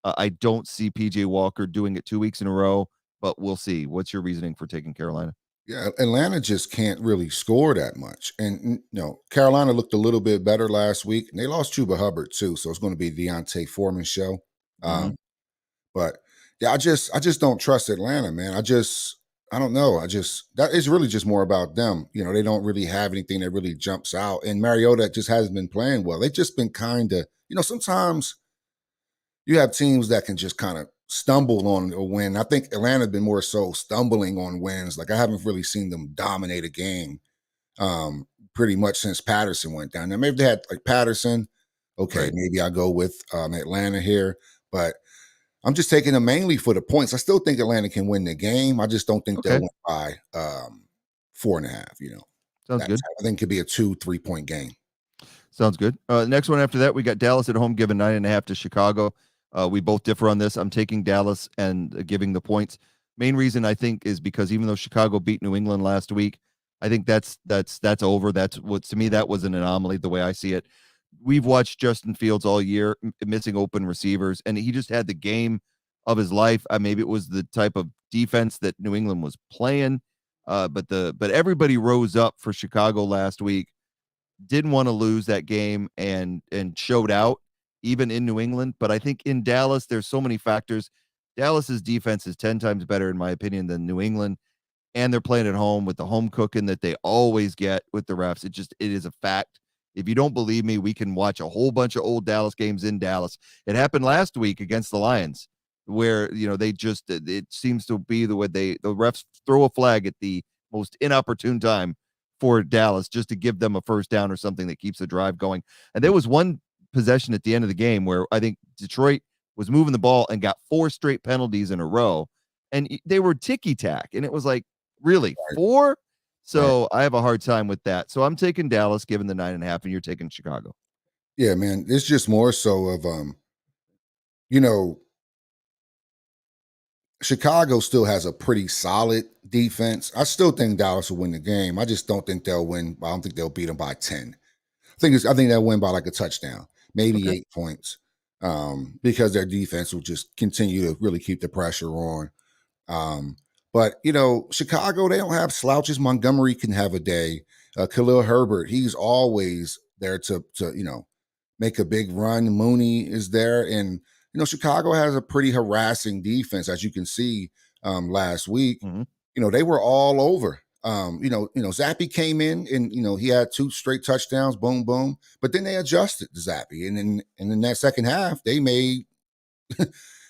I don't see PJ Walker doing it 2 weeks in a row, but we'll see. What's your reasoning for taking Carolina? Yeah, Atlanta just can't really score that much. And, Carolina looked a little bit better last week, and they lost Chuba Hubbard, too. So it's going to be Deontay Foreman's show. Mm-hmm. Um, But yeah, I just don't trust Atlanta, man. I don't know. That is really just more about them. They don't really have anything that really jumps out. And Mariota just hasn't been playing well. They've just been kind of, sometimes you have teams that can just kind of stumble on a win. I think Atlanta's been more so stumbling on wins. Like I haven't really seen them dominate a game pretty much since Patterson went down. Now maybe they had like Patterson. Okay, Right. maybe I go with Atlanta here, but I'm just taking them mainly for the points. I still think Atlanta can win the game. I just don't think they'll Okay. win by 4.5. Sounds That's good. I think it could be a 2-3 point game. Sounds good. Next one after that, we got Dallas at home, giving 9.5 to Chicago. We both differ on this. I'm taking Dallas and giving the points. Main reason I think is because even though Chicago beat New England last week, I think that's over. That's what to me that was an anomaly the way I see it. We've watched Justin Fields all year missing open receivers, and he just had the game of his life. Maybe it was the type of defense that New England was playing, but everybody rose up for Chicago last week. Didn't want to lose that game and showed out even in New England. But I think in Dallas, there's so many factors. Dallas's defense is 10 times better, in my opinion, than New England. And they're playing at home with the home cooking that they always get with the refs. It is a fact. If you don't believe me, we can watch a whole bunch of old Dallas games in Dallas. It happened last week against the Lions, where it seems to be the way the refs throw a flag at the most inopportune time for Dallas just to give them a first down or something that keeps the drive going. And there was one possession at the end of the game where I think Detroit was moving the ball and got 4 straight penalties in a row, and they were ticky tack, and it was like, really, Right. 4? Right. So I have a hard time with that. So I'm taking Dallas, given the 9.5, and you're taking Chicago. Yeah, man. It's just more so of you know, Chicago still has a pretty solid defense. I still think Dallas will win the game. I just don't think they'll win. I don't think they'll beat them by 10. I think they'll win by like a touchdown, maybe Okay. 8 points. Because their defense will just continue to really keep the pressure on. But Chicago, they don't have slouches. Montgomery can have a day. Khalil Herbert, he's always there to make a big run. Mooney is there, and Chicago has a pretty harassing defense, as you can see last week. Mhm. They were all over Zappy came in and he had 2 straight touchdowns, boom, boom. But then they adjusted to Zappy, and in that second half, they made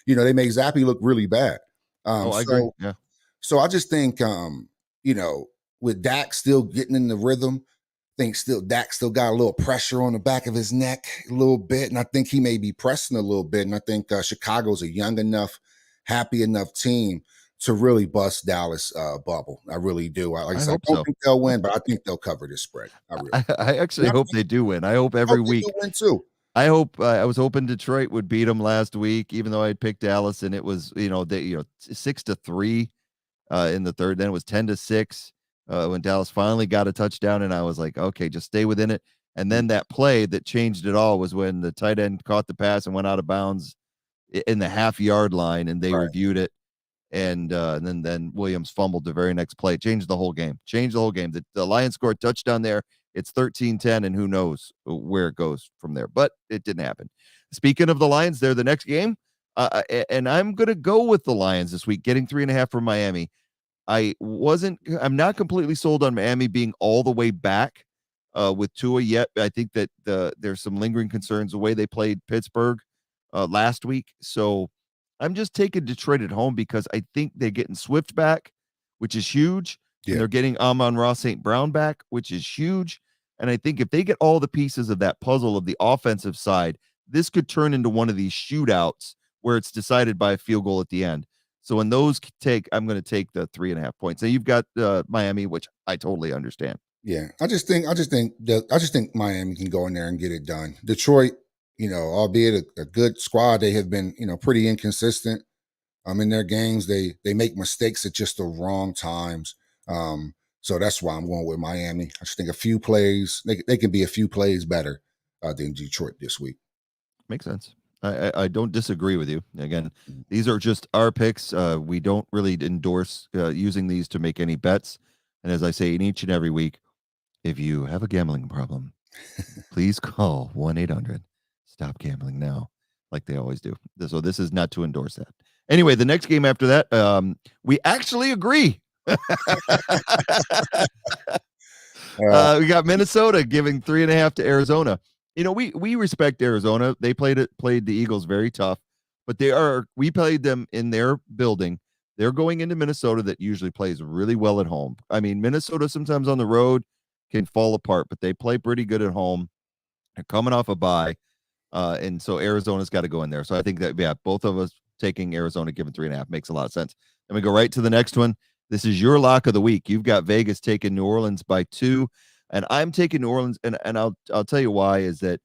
Zappy look really bad. Oh, I agree. So Yeah. so I just think, with Dak still getting in the rhythm, think still Dak still got a little pressure on the back of his neck a little bit, and I think he may be pressing a little bit. And I think Chicago's a young enough, happy enough team to really bust Dallas bubble. I really do. Like I I said, I hope don't so. think they'll win, but I think they'll cover this spread. I really. I actually And hope they do win. I hope I every hope they do week. win too. I hope I was hoping Detroit would beat them last week, even though I picked Dallas, and it was 6-3 in the third. Then it was 10-6 when Dallas finally got a touchdown, and I was like, okay, just stay within it. And then that play that changed it all was when the tight end caught the pass and went out of bounds in the half-yard line, and they Right. reviewed it. And then Williams fumbled the very next play. Changed the whole game. The Lions scored a touchdown there. It's 13-10, and who knows where it goes from there. But it didn't happen. Speaking of the Lions, they're the next game. And I'm going to go with the Lions this week, getting 3.5 from Miami. I'm not completely sold on Miami being all the way back with Tua yet. I think that there's some lingering concerns the way they played Pittsburgh last week. So I'm just taking Detroit at home because I think they're getting Swift back, which is huge. And Yeah. they're getting Amon-Ra St. Brown back, which is huge. And I think if they get all the pieces of that puzzle of the offensive side, this could turn into one of these shootouts where it's decided by a field goal at the end. So in those I'm going to take the 3.5 points. Now you've got Miami, which I totally understand. Yeah, I just think Miami can go in there and get it done. Detroit, albeit a good squad, they have been pretty inconsistent. In their games, they make mistakes at just the wrong times. So that's why I'm going with Miami. I just think a few plays they can be a few plays better than Detroit this week. Makes sense. I don't disagree with you. Again, these are just our picks. We don't really endorse using these to make any bets. And as I say in each and every week, if you have a gambling problem, please call 1-800-STOP gambling now, like they always do. So this is not to endorse that. Anyway, the next game after that, we actually agree. We got Minnesota giving 3.5 to Arizona. We respect Arizona. They played the Eagles very tough, but we played them in their building. They're going into Minnesota that usually plays really well at home. I mean, Minnesota sometimes on the road can fall apart, but they play pretty good at home. They're coming off a bye. And so Arizona's got to go in there. So I think that, yeah, both of us taking Arizona given 3.5 makes a lot of sense. Then we go right to the next one. This is your lock of the week. You've got Vegas taking New Orleans by 2, and I'm taking New Orleans. And I'll tell you why is that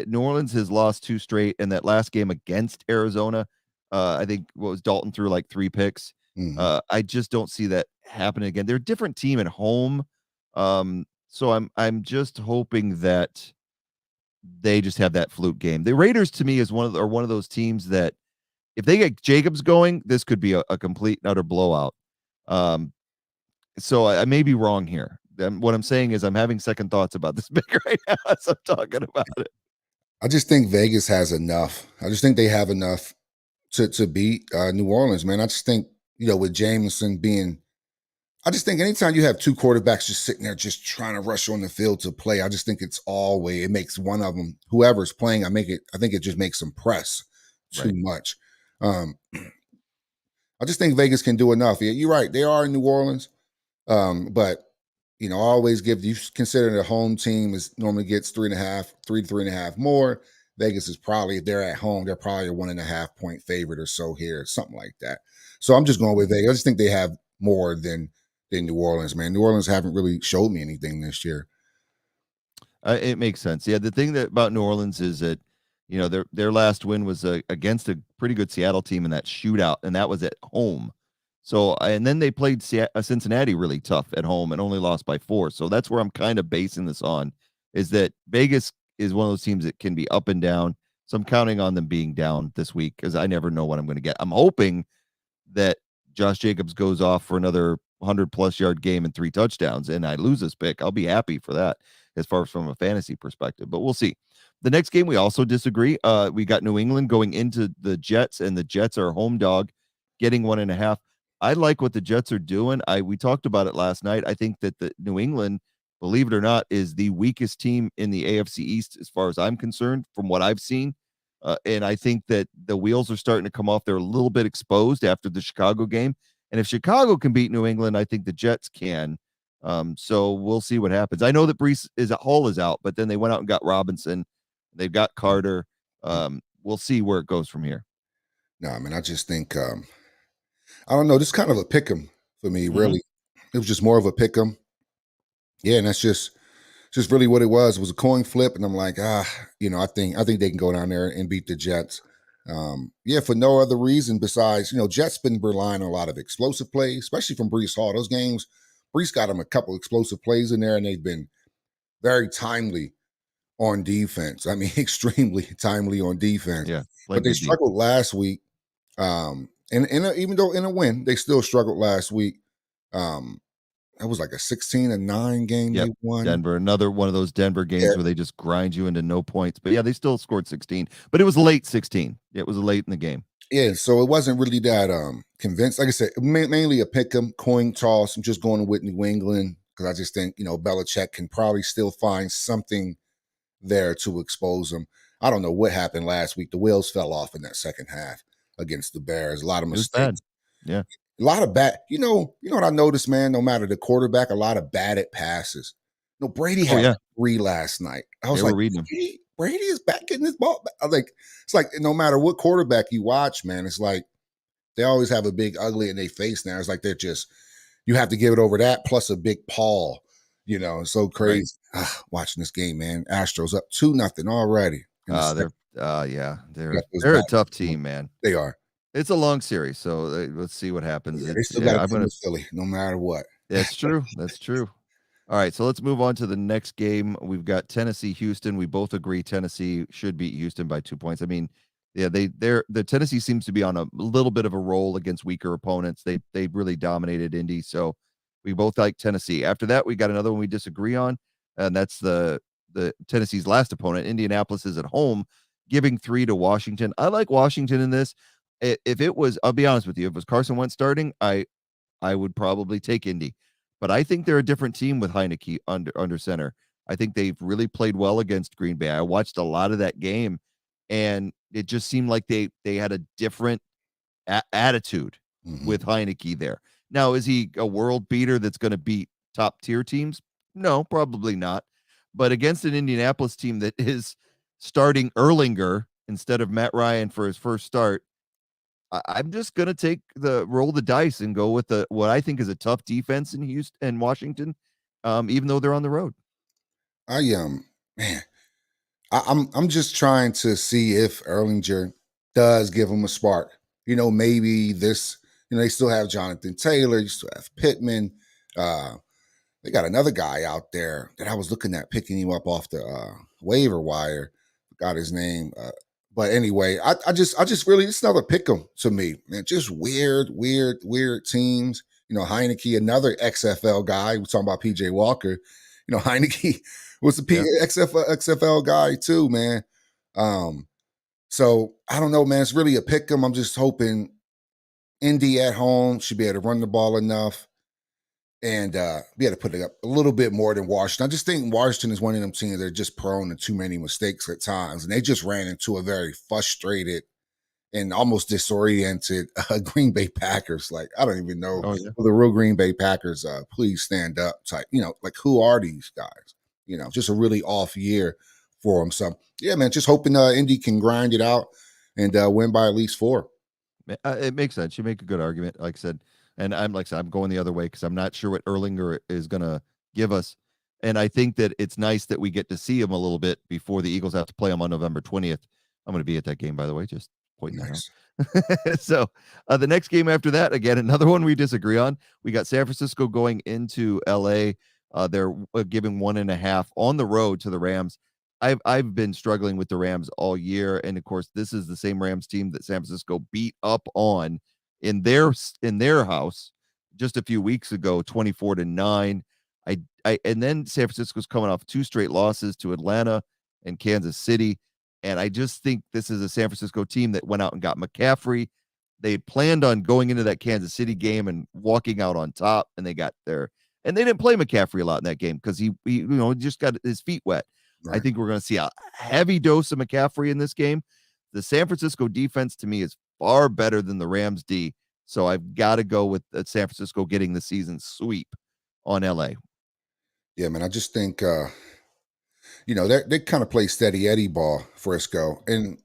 New Orleans has lost 2 straight, and that last game against Arizona, I think Dalton threw like 3 picks. Mm-hmm. I just don't see that happening again. They're a different team at home, so I'm just hoping that they just have that fluke game. The Raiders to me is one of those teams that if they get Jacobs going, this could be a complete and utter blowout. So I may be wrong here. What I'm saying is I'm having second thoughts about this pick right now as I'm talking about it. I just think Vegas has enough. I just think they have enough to beat New Orleans, man. I just think with Jameson being. I just think anytime you have 2 quarterbacks just sitting there just trying to rush on the field to play, I just think it makes one of them, whoever's playing, I think it just makes them press too much. I just think Vegas can do enough. Yeah, you're right. They are in New Orleans. But I always you consider the home team is normally gets 3.5 more. Vegas is probably, if they're at home, they're probably a 1.5 point favorite or so here, something like that. So I'm just going with Vegas. I just think they have more than New Orleans, man. New Orleans haven't really showed me anything this year. It makes sense. Yeah, the thing that about New Orleans is that their last win was against a pretty good Seattle team in that shootout, and that was at home. So and then they played Cincinnati really tough at home and only lost by 4. So that's where I'm kind of basing this on, is that Vegas is one of those teams that can be up and down. So I'm counting on them being down this week because I never know what I'm going to get. I'm hoping that Josh Jacobs goes off for another 100+ yard game and 3 touchdowns, and I lose this pick. I'll be happy for that as far as from a fantasy perspective, but we'll see. The next game we also disagree. We got New England going into the Jets, and the Jets are home dog, getting 1.5. I like what the Jets are doing. We talked about it last night. I think that the New England, believe it or not, is the weakest team in the AFC East as far as I'm concerned, from what I've seen. And I think that the wheels are starting to come off. They're a little bit exposed after the Chicago game. And if Chicago can beat New England, I think the Jets can. So we'll see what happens. I know that Hall is out, but then they went out and got Robinson. They've got Carter. We'll see where it goes from here. No, I mean, I just think I don't know. This kind of a pick 'em for me. Mhm. Really, it was just more of a pick 'em. Yeah, and that's just really what it was. It was a coin flip, and I'm like, I think they can go down there and beat the Jets. Yeah, for no other reason besides, Jets been relying on a lot of explosive plays, especially from Brees Hall. Those games, Brees got him a couple explosive plays in there, and they've been very timely on defense. I mean, extremely timely on defense. Yeah, But playing they good D. struggled last week. Even though in a win, they still struggled last week. Um, that was like a 16-9 game they Yep. won. Denver, another one of those Denver Yeah, games where they just grind you into no points. But yeah, they still scored 16, but it was late 16. It was late in the game. yeah. So it wasn't really that convinced. Like I said, mainly a pick 'em, coin toss. I'm just going with New England because I just think Belichick can probably still find something there to expose them. I don't know what happened last week. The wheels fell off in that second half against the Bears. A lot of It was bad. mistakes. Yeah. A lot of bad. You know what I noticed, man. No matter the quarterback, a lot of batted passes. No, Brady Oh had yeah. like 3 last night. I They was were like, reading them. Brady is back getting his ball. I was like, it's like no matter what quarterback you watch, man, it's like they always have a big ugly in their face now. It's like they're just you have to give it over that plus a big paw. It's so Right. crazy. Watching this game, man. Astros up 2-0 already in the second. They're yeah, Got those they're a back. tough team, man. They are. It's a long series, so let's see what happens. Yeah, they still got to I'm come gonna. to Philly no matter what. That's true. That's true. All right, so let's move on to the next game. We've got Tennessee, Houston. We both agree Tennessee should beat Houston by 2 points. I mean, yeah, the Tennessee seems to be on a little bit of a roll against weaker opponents. They really dominated Indy, so we both like Tennessee. After that, we got another one we disagree on, and that's the Tennessee's last opponent. Indianapolis is at home, giving 3 to Washington. I like Washington in this. If it was, I'll be honest with you, if it was Carson Wentz starting, I would probably take Indy. But I think they're a different team with Heineke under center. I think they've really played well against Green Bay. I watched a lot of that game, and it just seemed like they had a different attitude Mhm. with Heineke there. Now, is he a world beater that's going to beat top tier teams? No, probably not. But against an Indianapolis team that is starting Erlinger instead of Matt Ryan for his first start, I'm just gonna roll the dice and go with the what I think is a tough defense in Houston and Washington, even though they're on the road. Man, I'm just trying to see if Erlinger does give him a spark. Maybe this. They still have Jonathan Taylor. You still have Pittman. Uh, they got another guy out there that I was looking at picking him up off the waiver wire. Forgot his name. But anyway, I just really it's another pick 'em to me, man. Just weird teams. Heineke, another XFL guy. We're talking about PJ Walker. Heineke was the Yeah. XFL guy too, man. Um, so I don't know, man. It's really a pick 'em. I'm just hoping Indy at home should be able to run the ball enough and be able to put it up a little bit more than Washington. I just think Washington is one of them teams that are just prone to too many mistakes at times, and they just ran into a very frustrated and almost disoriented Green Bay Packers. Like I don't even know Oh yeah. who the real Green Bay Packers. Please stand up type. Like who are these guys? Just a really off year for them. So yeah, man, just hoping Indy can grind it out and win by at least 4. It makes sense. You make a good argument, like I said, and I'm going the other way because I'm not sure what Erlinger is gonna give us, and I think that it's nice that we get to see him a little bit before the Eagles have to play him on November 20th. I'm gonna be at that game, by the way, just pointing that out. Nice. So the next game after that, again, another one we disagree on. We got San Francisco going into LA. They're giving 1.5 on the road to the Rams. I've been struggling with the Rams all year, and of course, this is the same Rams team that San Francisco beat up on in their house just a few weeks ago, 24-9. I and then San Francisco's coming off 2 straight losses to Atlanta and Kansas City. And I just think this is a San Francisco team that went out and got McCaffrey. They planned on going into that Kansas City game and walking out on top, and they got there. And they didn't play McCaffrey a lot in that game because he just got his feet wet. I Right. think we're going to see a heavy dose of McCaffrey in this game. The San Francisco defense to me is far better than the Rams D. So I've got to go with San Francisco getting the season sweep on LA. Yeah, man. I just think they kind of play steady Eddie ball, Frisco. And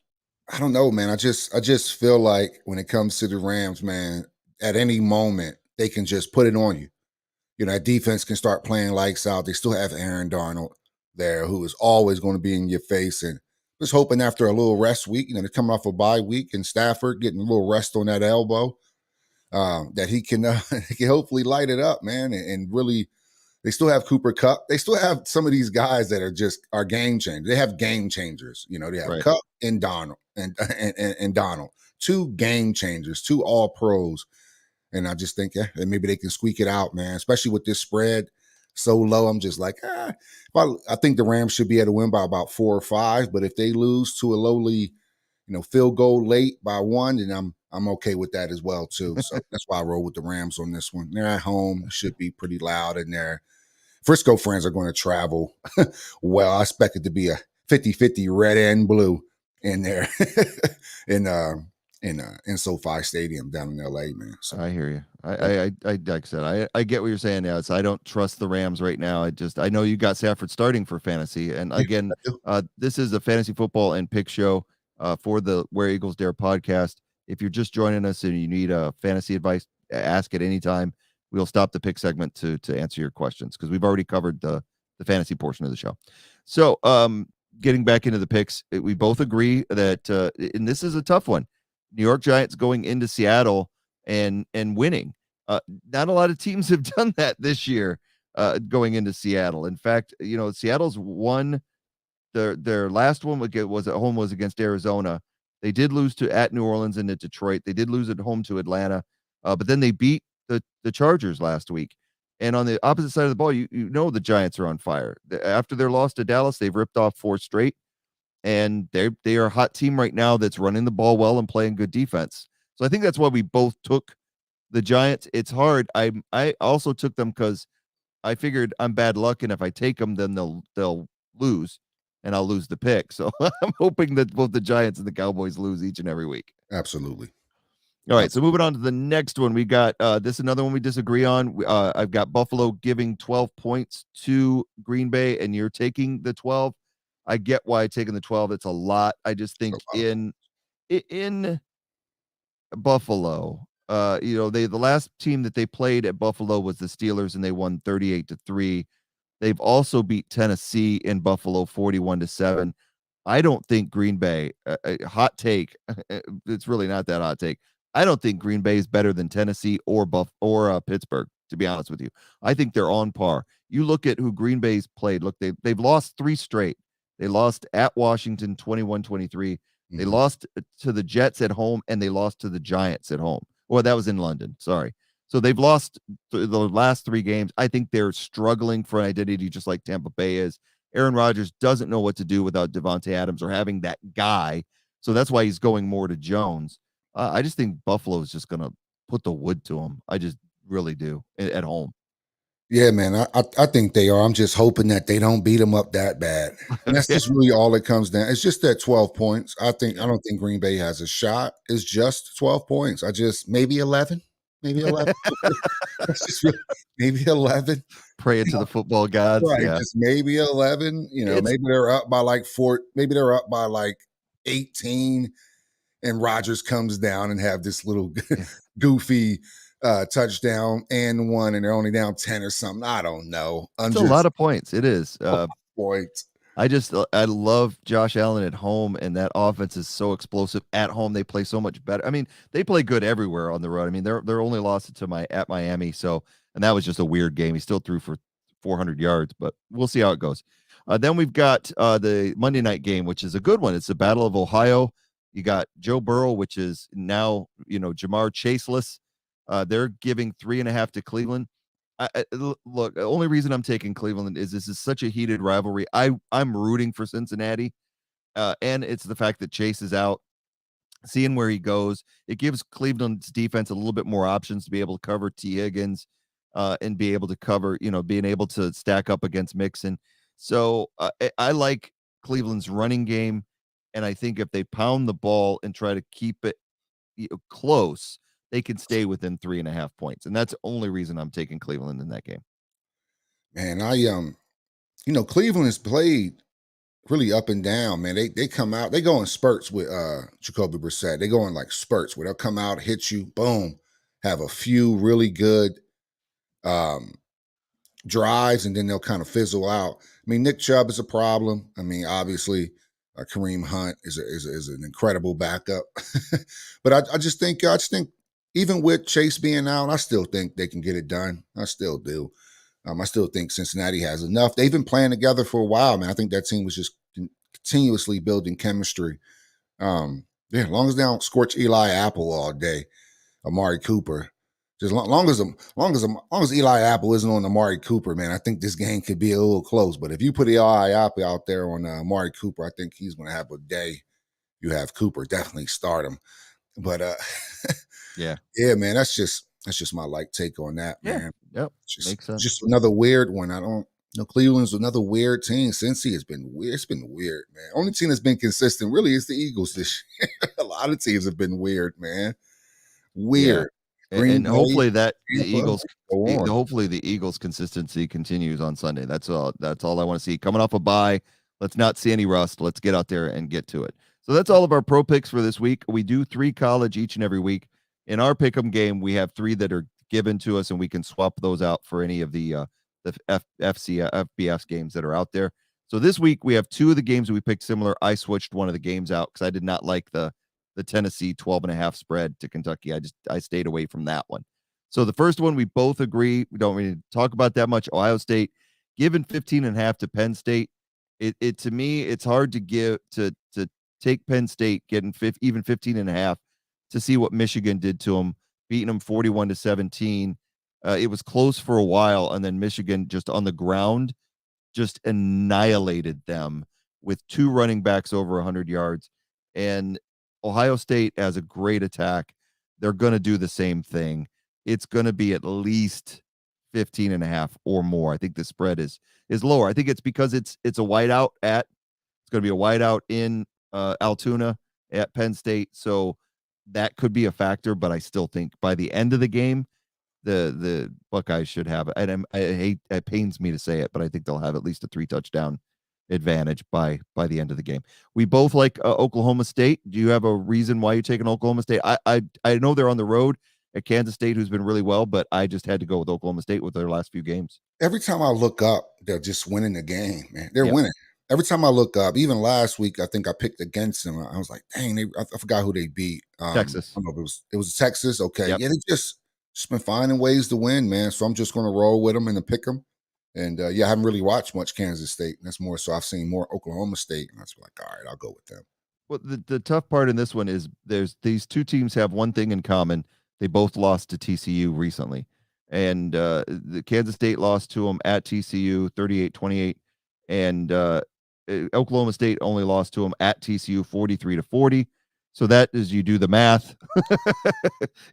I don't know, man. I just feel like when it comes to the Rams, man, at any moment they can just put it on you. That defense can start playing lights out. They still have Aaron Darnold there, who is always going to be in your face. And just hoping after a little rest week, they're coming off a bye week, and Stafford getting a little rest on that elbow, that he can he can hopefully light it up, man, and really. They still have Cooper Cup. They still have some of these guys that are game changers. They have game changers. They have Right. Cup and Donald and Donald, two game changers, two all pros. And I just think, maybe they can squeak it out, man. Especially with this spread so low, I'm just like, I think the Rams should be able to win by about 4 or 5. But if they lose to a lowly, field goal late by 1, then I'm okay with that as well too. So that's why I roll with the Rams on this one. They're at home, it should be pretty loud in there. Frisco friends are going to travel. Well, I expect it to be a 50-50 red and blue in there in SoFi Stadium down in LA, man. So I hear you. I like I said, I get what you're saying now. I don't trust the Rams right now. I know you got Stafford starting for fantasy. And again, this is a fantasy football and pick show for the Where Eagles Dare podcast. If you're just joining us and you need fantasy advice, ask at any time. We'll stop the pick segment to answer your questions because we've already covered the fantasy portion of the show. So getting back into the picks, we both agree that and this is a tough one. New York Giants going into Seattle and winning. Not a lot of teams have done that this year, going into Seattle. In fact, Seattle's won their last one was at home was against Arizona. They did lose at New Orleans and at Detroit. They did lose at home to Atlanta, but then they beat the Chargers last week. And on the opposite side of the ball, the Giants are on fire. After their loss to Dallas, they've ripped off 4 straight, and they are a hot team right now that's running the ball well and playing good defense. So I think that's why we both took the Giants. It's hard. I also took them because I figured I'm bad luck, and if I take them, then they'll lose, and I'll lose the pick. So I'm hoping that both the Giants and the Cowboys lose each and every week. absolutely. All right, so moving on to the next one, we got this another one we disagree on. I've got Buffalo giving 12 points to Green Bay, and you're taking the 12. I get why taking the 12. It's a lot. I just think in Buffalo, the last team that they played at Buffalo was the Steelers, and they won 38-3. They've also beat Tennessee in Buffalo 41-7. I don't think Green Bay, hot take, it's really not that hot take. I don't think Green Bay is better than Tennessee or Pittsburgh, to be honest with you. I think they're on par. You look at who Green Bay's played. Look, they've lost 3 straight. They lost at Washington 21-23. They lost to the Jets at home, and they lost to the Giants at home. Well, that was in London. Sorry. So they've lost the last 3 games. I think they're struggling for an identity just like Tampa Bay is. Aaron Rodgers doesn't know what to do without Devontae Adams or having that guy. So that's why he's going more to Jones. I just think Buffalo is just going to put the wood to him. I just really do at home. Yeah, man, I think they are. I'm just hoping that they don't beat them up that bad. And that's just really all it comes down. It's just that 12 points. I don't think Green Bay has a shot. It's just 12 points. Maybe 11. Maybe 11. That's just maybe 11. Pray it to the football gods. Right. Yeah. Just maybe 11. Maybe they're up by like 4. Maybe they're up by like 18. And Rodgers comes down and have this little goofy touchdown and 1, and they're only down 10 or something. I don't know. It's a lot of points. It is. Points. I love Josh Allen at home, and that offense is so explosive at home. They play so much better. I mean, they play good everywhere on the road. I mean, they're only lost to at Miami. So, and that was just a weird game. He still threw for 400 yards, but we'll see how it goes. Then we've got the Monday night game, which is a good one. It's the Battle of Ohio. You got Joe Burrow, which is now, Jamar Chaseless. They're giving 3.5 to Cleveland. Look, the only reason I'm taking Cleveland is this is such a heated rivalry. I'm rooting for Cincinnati, and it's the fact that Chase is out. seeing where he goes. It gives Cleveland's defense a little bit more options to be able to cover T. Higgins, and be able to cover, being able to stack up against Mixon. So I like Cleveland's running game, and I think if they pound the ball and try to keep it close, they can stay within 3.5 points, and that's the only reason I'm taking Cleveland in that game. Man, Cleveland has played really up and down, man. They come out, they go in spurts with Jacoby Brissett. They go in like spurts where they'll come out, hit you, boom, have a few really good um drives, and then they'll kind of fizzle out. I mean, Nick Chubb is a problem. I mean, obviously, Kareem Hunt is an incredible backup, but I just think even with Chase being out, I still think they can get it done. I still do. I still think Cincinnati has enough. They've been playing together for a while, man. I think that team was just continuously building chemistry. Yeah, as long as they don't scorch Eli Apple all day, Amari Cooper. Just long as Eli Apple isn't on Amari Cooper, man, I think this game could be a little close. But if you put Eli Apple out there on Amari Cooper, I think he's going to have a day. You have Cooper, definitely start him. But Yeah. yeah, man, that's just my take on that, Yeah. man. Yep. Just Makes sense. just another weird one. I don't. Cleveland's another weird team. Cincy has been weird. It's been weird, man. Only team that's been consistent really is the Eagles this year. A lot of teams have been weird, man. Yeah. Weird. Green And Bay, hopefully that the Tampa, Eagles go on. hopefully the Eagles consistency continues on Sunday. That's all I want to see. Coming off a bye, let's not see any rust. Let's get out there and get to it. So that's all of our pro picks for this week. We do 3 college each and every week. In our pick'em game, we have 3 that are given to us, and we can swap those out for any of the FBS games that are out there. So this week we have 2 of the games that we picked similar. I switched one of the games out because I did not like the Tennessee 12.5 spread to Kentucky. I stayed away from that one. So the first one we both agree, we don't really talk about that much. Ohio State given 15.5 to Penn State. It to me, it's hard to give to take Penn State getting even 15.5 to see what Michigan did to them, beating them 41-17. It was close for a while, and then Michigan just on the ground just annihilated them with 2 running backs over 100 yards. And Ohio State has a great attack. They're going to do the same thing. It's going to be at least 15.5 or more. I think the spread is lower. I think it's because it's a whiteout it's going to be a whiteout in Altoona at Penn State. So that could be a factor, but I still think by the end of the game, the Buckeyes should have it. And I hate, it pains me to say it, but I think they'll have at least a 3 touchdown advantage by the end of the game. We both like Oklahoma State. Do you have a reason why you're taking Oklahoma State? I know they're on the road at Kansas State, who's been really well, but I just had to go with Oklahoma State with their last few games. Every time I look up, they're just winning the game, man. They're Yep. winning. Every time I look up, even last week, I think I picked against them. I was like, dang, I forgot who they beat. Texas. I don't know if it was Texas. Okay. Yep. Yeah, they just been finding ways to win, man. So I'm just going to roll with them and pick them. And yeah, I haven't really watched much Kansas State. That's more so I've seen more Oklahoma State. And that's like, all right, I'll go with them. Well, the tough part in this one is there's these 2 teams have one thing in common. They both lost to TCU recently. And the Kansas State lost to them at TCU 38-28. And Oklahoma State only lost to them at TCU 43-40. So that is, you do the math.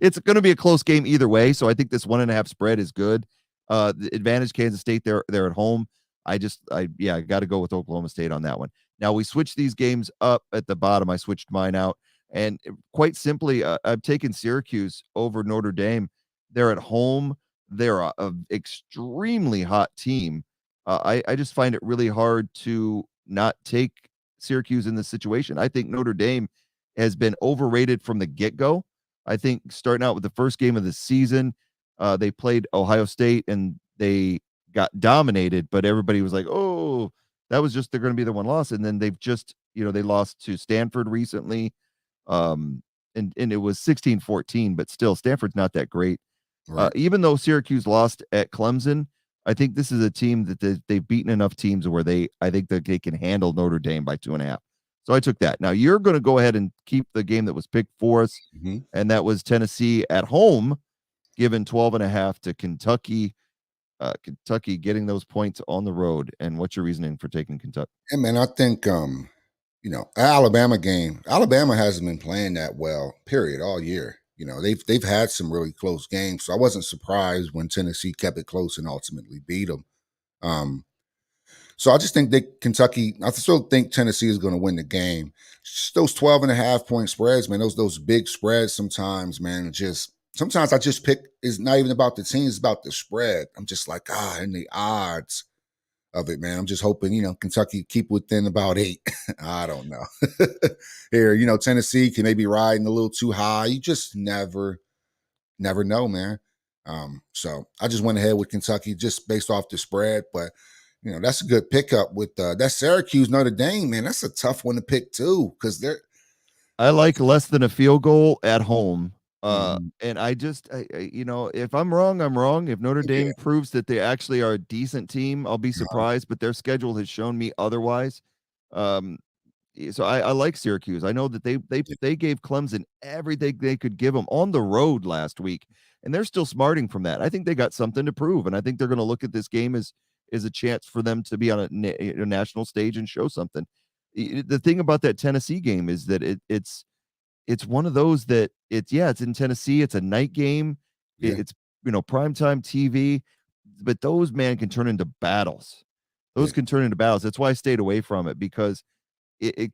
It's going to be a close game either way. So I think this 1.5 spread is good. The advantage Kansas State, they're at home. I got to go with Oklahoma State on that one. Now we switched these games up at the bottom. I switched mine out, and quite simply, I've taken Syracuse over Notre Dame. They're at home. They're a extremely hot team. I just find it really hard to not take Syracuse in this situation. I think Notre Dame has been overrated from the get-go. I think starting out with the first game of the season, they played Ohio State and they got dominated, but everybody was like, oh, that was just, they're going to be the one loss. And then they've just, they lost to Stanford recently. And it was 16-14, but still Stanford's not that great. Right. Even though Syracuse lost at Clemson, I think this is a team that they've beaten enough teams where I think that they can handle Notre Dame by 2.5. So I took that. Now you're going to go ahead and keep the game that was picked for us. Mm-hmm. And that was Tennessee at home, given 12.5 to Kentucky. Kentucky getting those points on the road. And what's your reasoning for taking Kentucky? Yeah, man, I think Alabama game. Alabama hasn't been playing that well, period, all year. They've had some really close games, so I wasn't surprised when Tennessee kept it close and ultimately beat them. Um, so I just think that Kentucky, I still think Tennessee is going to win the game. Just those 12 and a half point spreads, man, those big spreads sometimes, man, sometimes I just pick, it's not even about the team, it's about the spread. I'm just like, and the odds of it, man. I'm just hoping, Kentucky keep within about 8. I don't know. Here, Tennessee can maybe riding a little too high. You just never know, man. So I just went ahead with Kentucky just based off the spread, but that's a good pickup with that Syracuse Notre Dame, man. That's a tough one to pick too, because they're I like less than a field goal at home. Mhm. And if I'm wrong, I'm wrong. If Notre Yeah, Dame proves that they actually are a decent team, I'll be surprised, but their schedule has shown me otherwise. Um, so I like Syracuse. I know that they they yeah, they gave Clemson everything they could give them on the road last week, and they're still smarting from that. I think they got something to prove, and I think they're going to look at this game as a chance for them to be on a national stage and show something. The thing about that Tennessee game is that it's one of those that it's in Tennessee. It's a night game. yeah, It's primetime TV, but those man can turn into battles. yeah. Those can turn into battles. That's why I stayed away from it because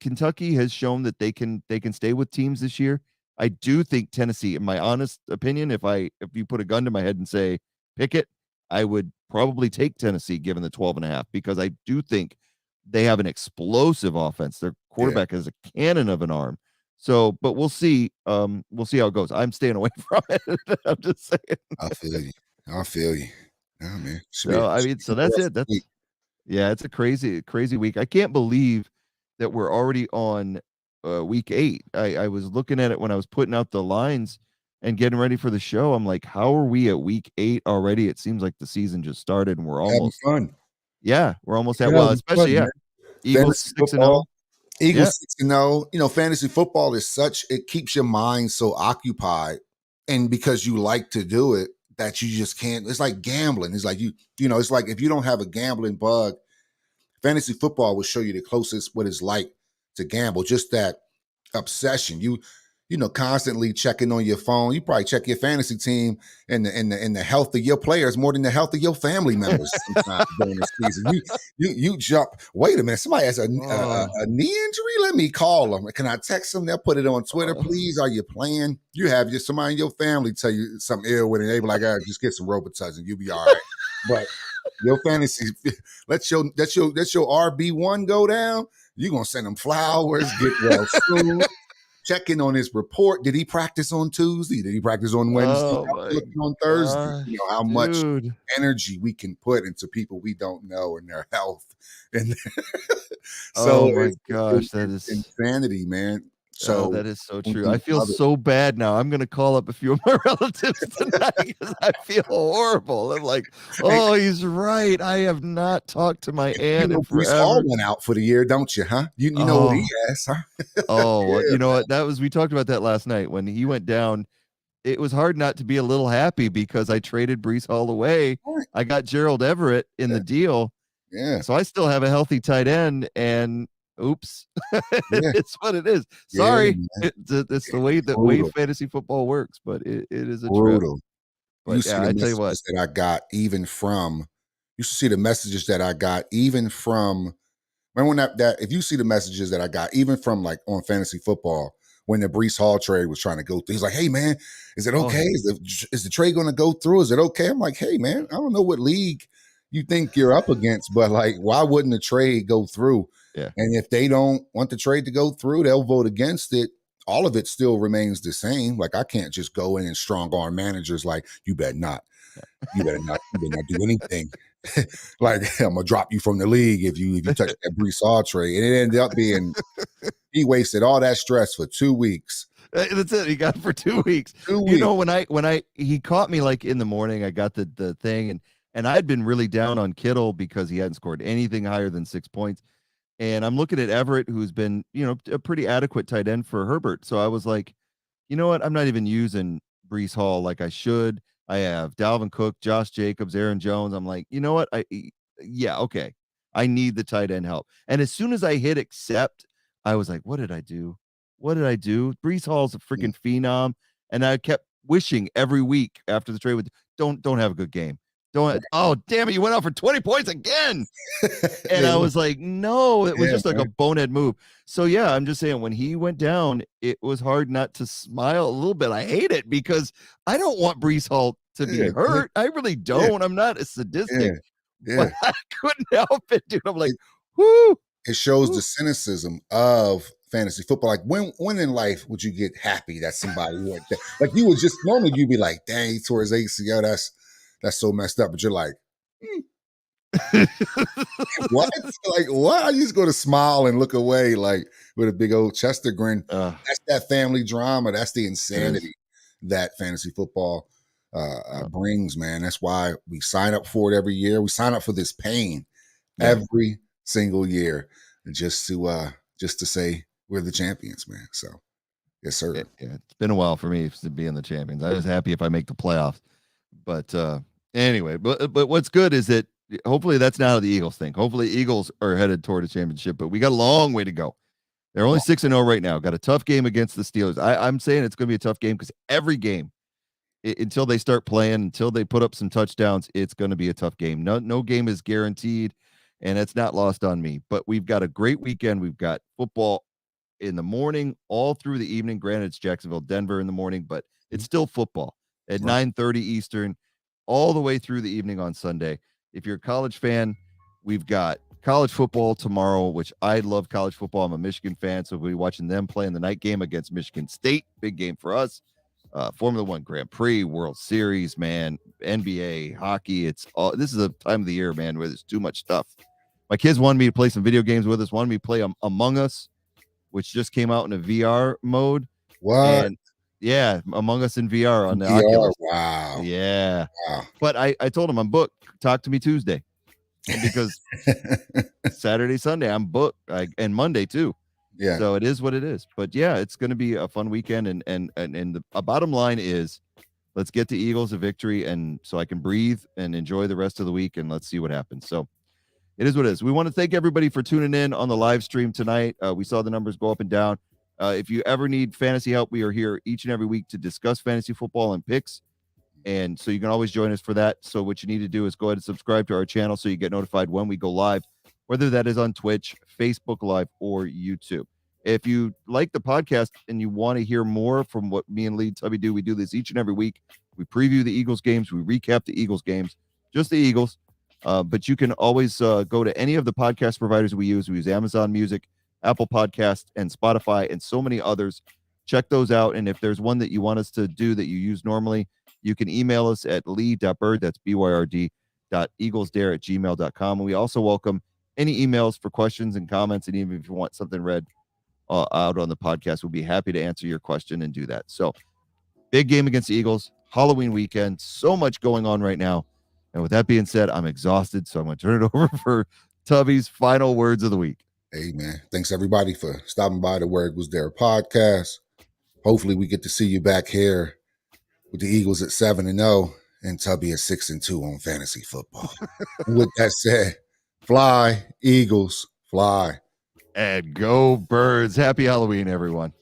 Kentucky has shown that they can stay with teams this year. I do think Tennessee, in my honest opinion, if you put a gun to my head and say pick it, I would probably take Tennessee given the 12 and a half because I do think they have an explosive offense. Their Yeah. quarterback has a cannon of an arm. So, but we'll see. We'll see how it goes. I'm staying away from it. I'm just saying. I feel you. I feel you. Yeah, man. So I mean, so that's it. Week. Yeah, it's a crazy week. I can't believe that we're already on week 8. I was looking at it when I was putting out the lines and getting ready for the show. I'm like, how are we at week 8 already? It seems like the season just started and Having fun. we're almost at Having especially fun, man. Eagles Fantasy 6-0. football. Yeah. Eagles 6-0. Fantasy football is it keeps your mind so occupied. And because you like to do it, that you just can't. It's like gambling. It's like it's like if you don't have a gambling bug, fantasy football will show you the closest what it's like to gamble. Just that obsession. Constantly checking on your phone. You probably check your fantasy team and the health of your players more than the health of your family members sometimes during the season. You jump. Wait a minute, somebody has Oh, a knee injury. Let me call them. Can I text them? They'll put it on Twitter. oh, Please, are you playing? You have just somebody in your family tell you something ill with it. They be like, just get some Robitussin and you'll be all right. But your fantasy, that's your RB1 go down. You're gonna send them flowers, get well soon, checking on his report. Did he practice on Tuesday? Did he practice on Wednesday? oh How we my looking on Thursday? gosh, How much dude. energy we can put into people we don't know and their health. And so Oh my gosh, that it's is insanity, man. So that is so when true. I you feel love it, so bad now. I'm gonna call up a few of my relatives tonight because I feel horrible. I'm like, and oh, he's right. I have not talked to my you aunt know in Brees Hall forever. went out for the year, don't you? Huh? You know what he Oh, has, huh? well, Yeah, you know what? That was we talked about that last night when he went down. It was hard not to be a little happy because I traded Brees Hall away. man. I got Gerald Everett in the Yeah, deal. yeah, So I still have a healthy tight end, and oops, yeah, it's what it is. yeah, Sorry, man. it's the way Brutal. fantasy football works, but it is a trip. Brutal. You But see yeah, the I tell you what. messages that I got even from you should see the messages that I got even from remember when that if you see the messages that I got even from like on fantasy football when the Brees Hall trade was trying to go through, he's like, "Hey man, is it Oh okay? Is the trade going to go through? Is it okay?" I'm like, "Hey man, I don't know what league you think you're up against, but like, why wouldn't the trade go through? yeah, And if they don't want the trade to go through, they'll vote against it. All of it still remains the same. Like I can't just go in and strong arm managers like you better not, you better not do anything. Like I'm gonna drop you from the league if you touch that Brees Hall trade. And it ended up being he wasted all that stress for 2 weeks. That's it. He got it for 2 weeks. Two You weeks. know, when I he caught me like in the morning. I got the thing, and I had been really down on Kittle because he hadn't scored anything higher than 6 points. And I'm looking at Everett, who's been, a pretty adequate tight end for Herbert. So I was like, you know what? I'm not even using Brees Hall like I should. I have Dalvin Cook, Josh Jacobs, Aaron Jones. I'm like, you know what? Yeah, okay. I need the tight end help. And as soon as I hit accept, I was like, what did I do? What did I do? Brees Hall's a freaking phenom. And I kept wishing every week after the trade with don't have a good game. Don't oh damn it, you went out for 20 points again. And I was like, no, it was Yeah, just like a man. bonehead move. So yeah, I'm just saying when he went down, it was hard not to smile a little bit. I hate it because I don't want Brees Hall to be Yeah, yeah, hurt. I really yeah, don't. I'm not a yeah, sadistic, yeah. but I couldn't help it, dude. I'm like, It, whoo, it shows the whoo. cynicism of fantasy football. Like when in life would you get happy that somebody went that? Like you would just normally you'd be like, dang, he tore his ACL. That's so messed up. But you're like, what? Like what? I just go to smile and look away, like with a big old Chester grin. uh, That's that family drama. That's the it is. insanity that fantasy football Uh, brings, man. That's why we sign up for it every year. We sign up for this pain yeah. every single year just to say we're the champions, man. So yes, sir. It's been a while for me to be in the champions. I was happy if I make the playoffs. But anyway, but what's good is that hopefully that's not how the Eagles think. Hopefully Eagles are headed toward a championship, but we got a long way to go. They're only 6-0 right now. Got a tough game against the Steelers. I'm saying it's going to be a tough game because every game until they start playing, until they put up some touchdowns, it's going to be a tough game. No game is guaranteed, and it's not lost on me. But we've got a great weekend. We've got football in the morning, all through the evening. Granted, it's Jacksonville, Denver in the morning, but it's still football at Right. 9:30 Eastern, all the way through the evening on Sunday. If you're a college fan, we've got college football tomorrow, which I love college football. I'm a Michigan fan, so we'll be watching them play in the night game against Michigan State. Big game for us. Formula One Grand Prix, World Series, man, NBA, hockey. It's all this is a time of the year, man, where there's too much stuff. My kids wanted me to play some video games with us, wanted me to play Among Us, which just came out in a VR mode. What? And yeah, Among Us in VR on the VR. Oculus. Wow. Yeah. Wow. But I told him I'm booked. Talk to me Tuesday. Because Saturday, Sunday, I'm booked. And Monday too. Yeah. So it is what it is. But yeah, it's going to be a fun weekend. And the bottom line is let's get the Eagles a victory and so I can breathe and enjoy the rest of the week and let's see what happens. So it is what it is. We want to thank everybody for tuning in on the live stream tonight. We saw the numbers go up and down. If you ever need fantasy help, we are here each and every week to discuss fantasy football and picks. And so you can always join us for that. So what you need to do is go ahead and subscribe to our channel so you get notified when we go live, whether that is on Twitch, Facebook Live, or YouTube. If you like the podcast and you want to hear more from what me and Lee Tubby do, we do this each and every week. We preview the Eagles games. We recap the Eagles games, just the Eagles. But you can always go to any of the podcast providers we use. We use Amazon Music, Apple Podcast, and Spotify, and so many others. Check those out. And if there's one that you want us to do that you use normally, you can email us at lee.bird, that's BYRD, .eaglesdare@gmail.com. And we also welcome any emails for questions and comments. And even if you want something read out on the podcast, we'll be happy to answer your question and do that. So big game against the Eagles, Halloween weekend, so much going on right now. And with that being said, I'm exhausted. So I'm going to turn it over for Tubby's final words of the week. Hey, man. Thanks, everybody, for stopping by the Word Was There podcast. Hopefully, we get to see you back here with the Eagles at 7-0 and Tubby at 6-2 on fantasy football. With that said, fly, Eagles, fly. And go Birds. Happy Halloween, everyone.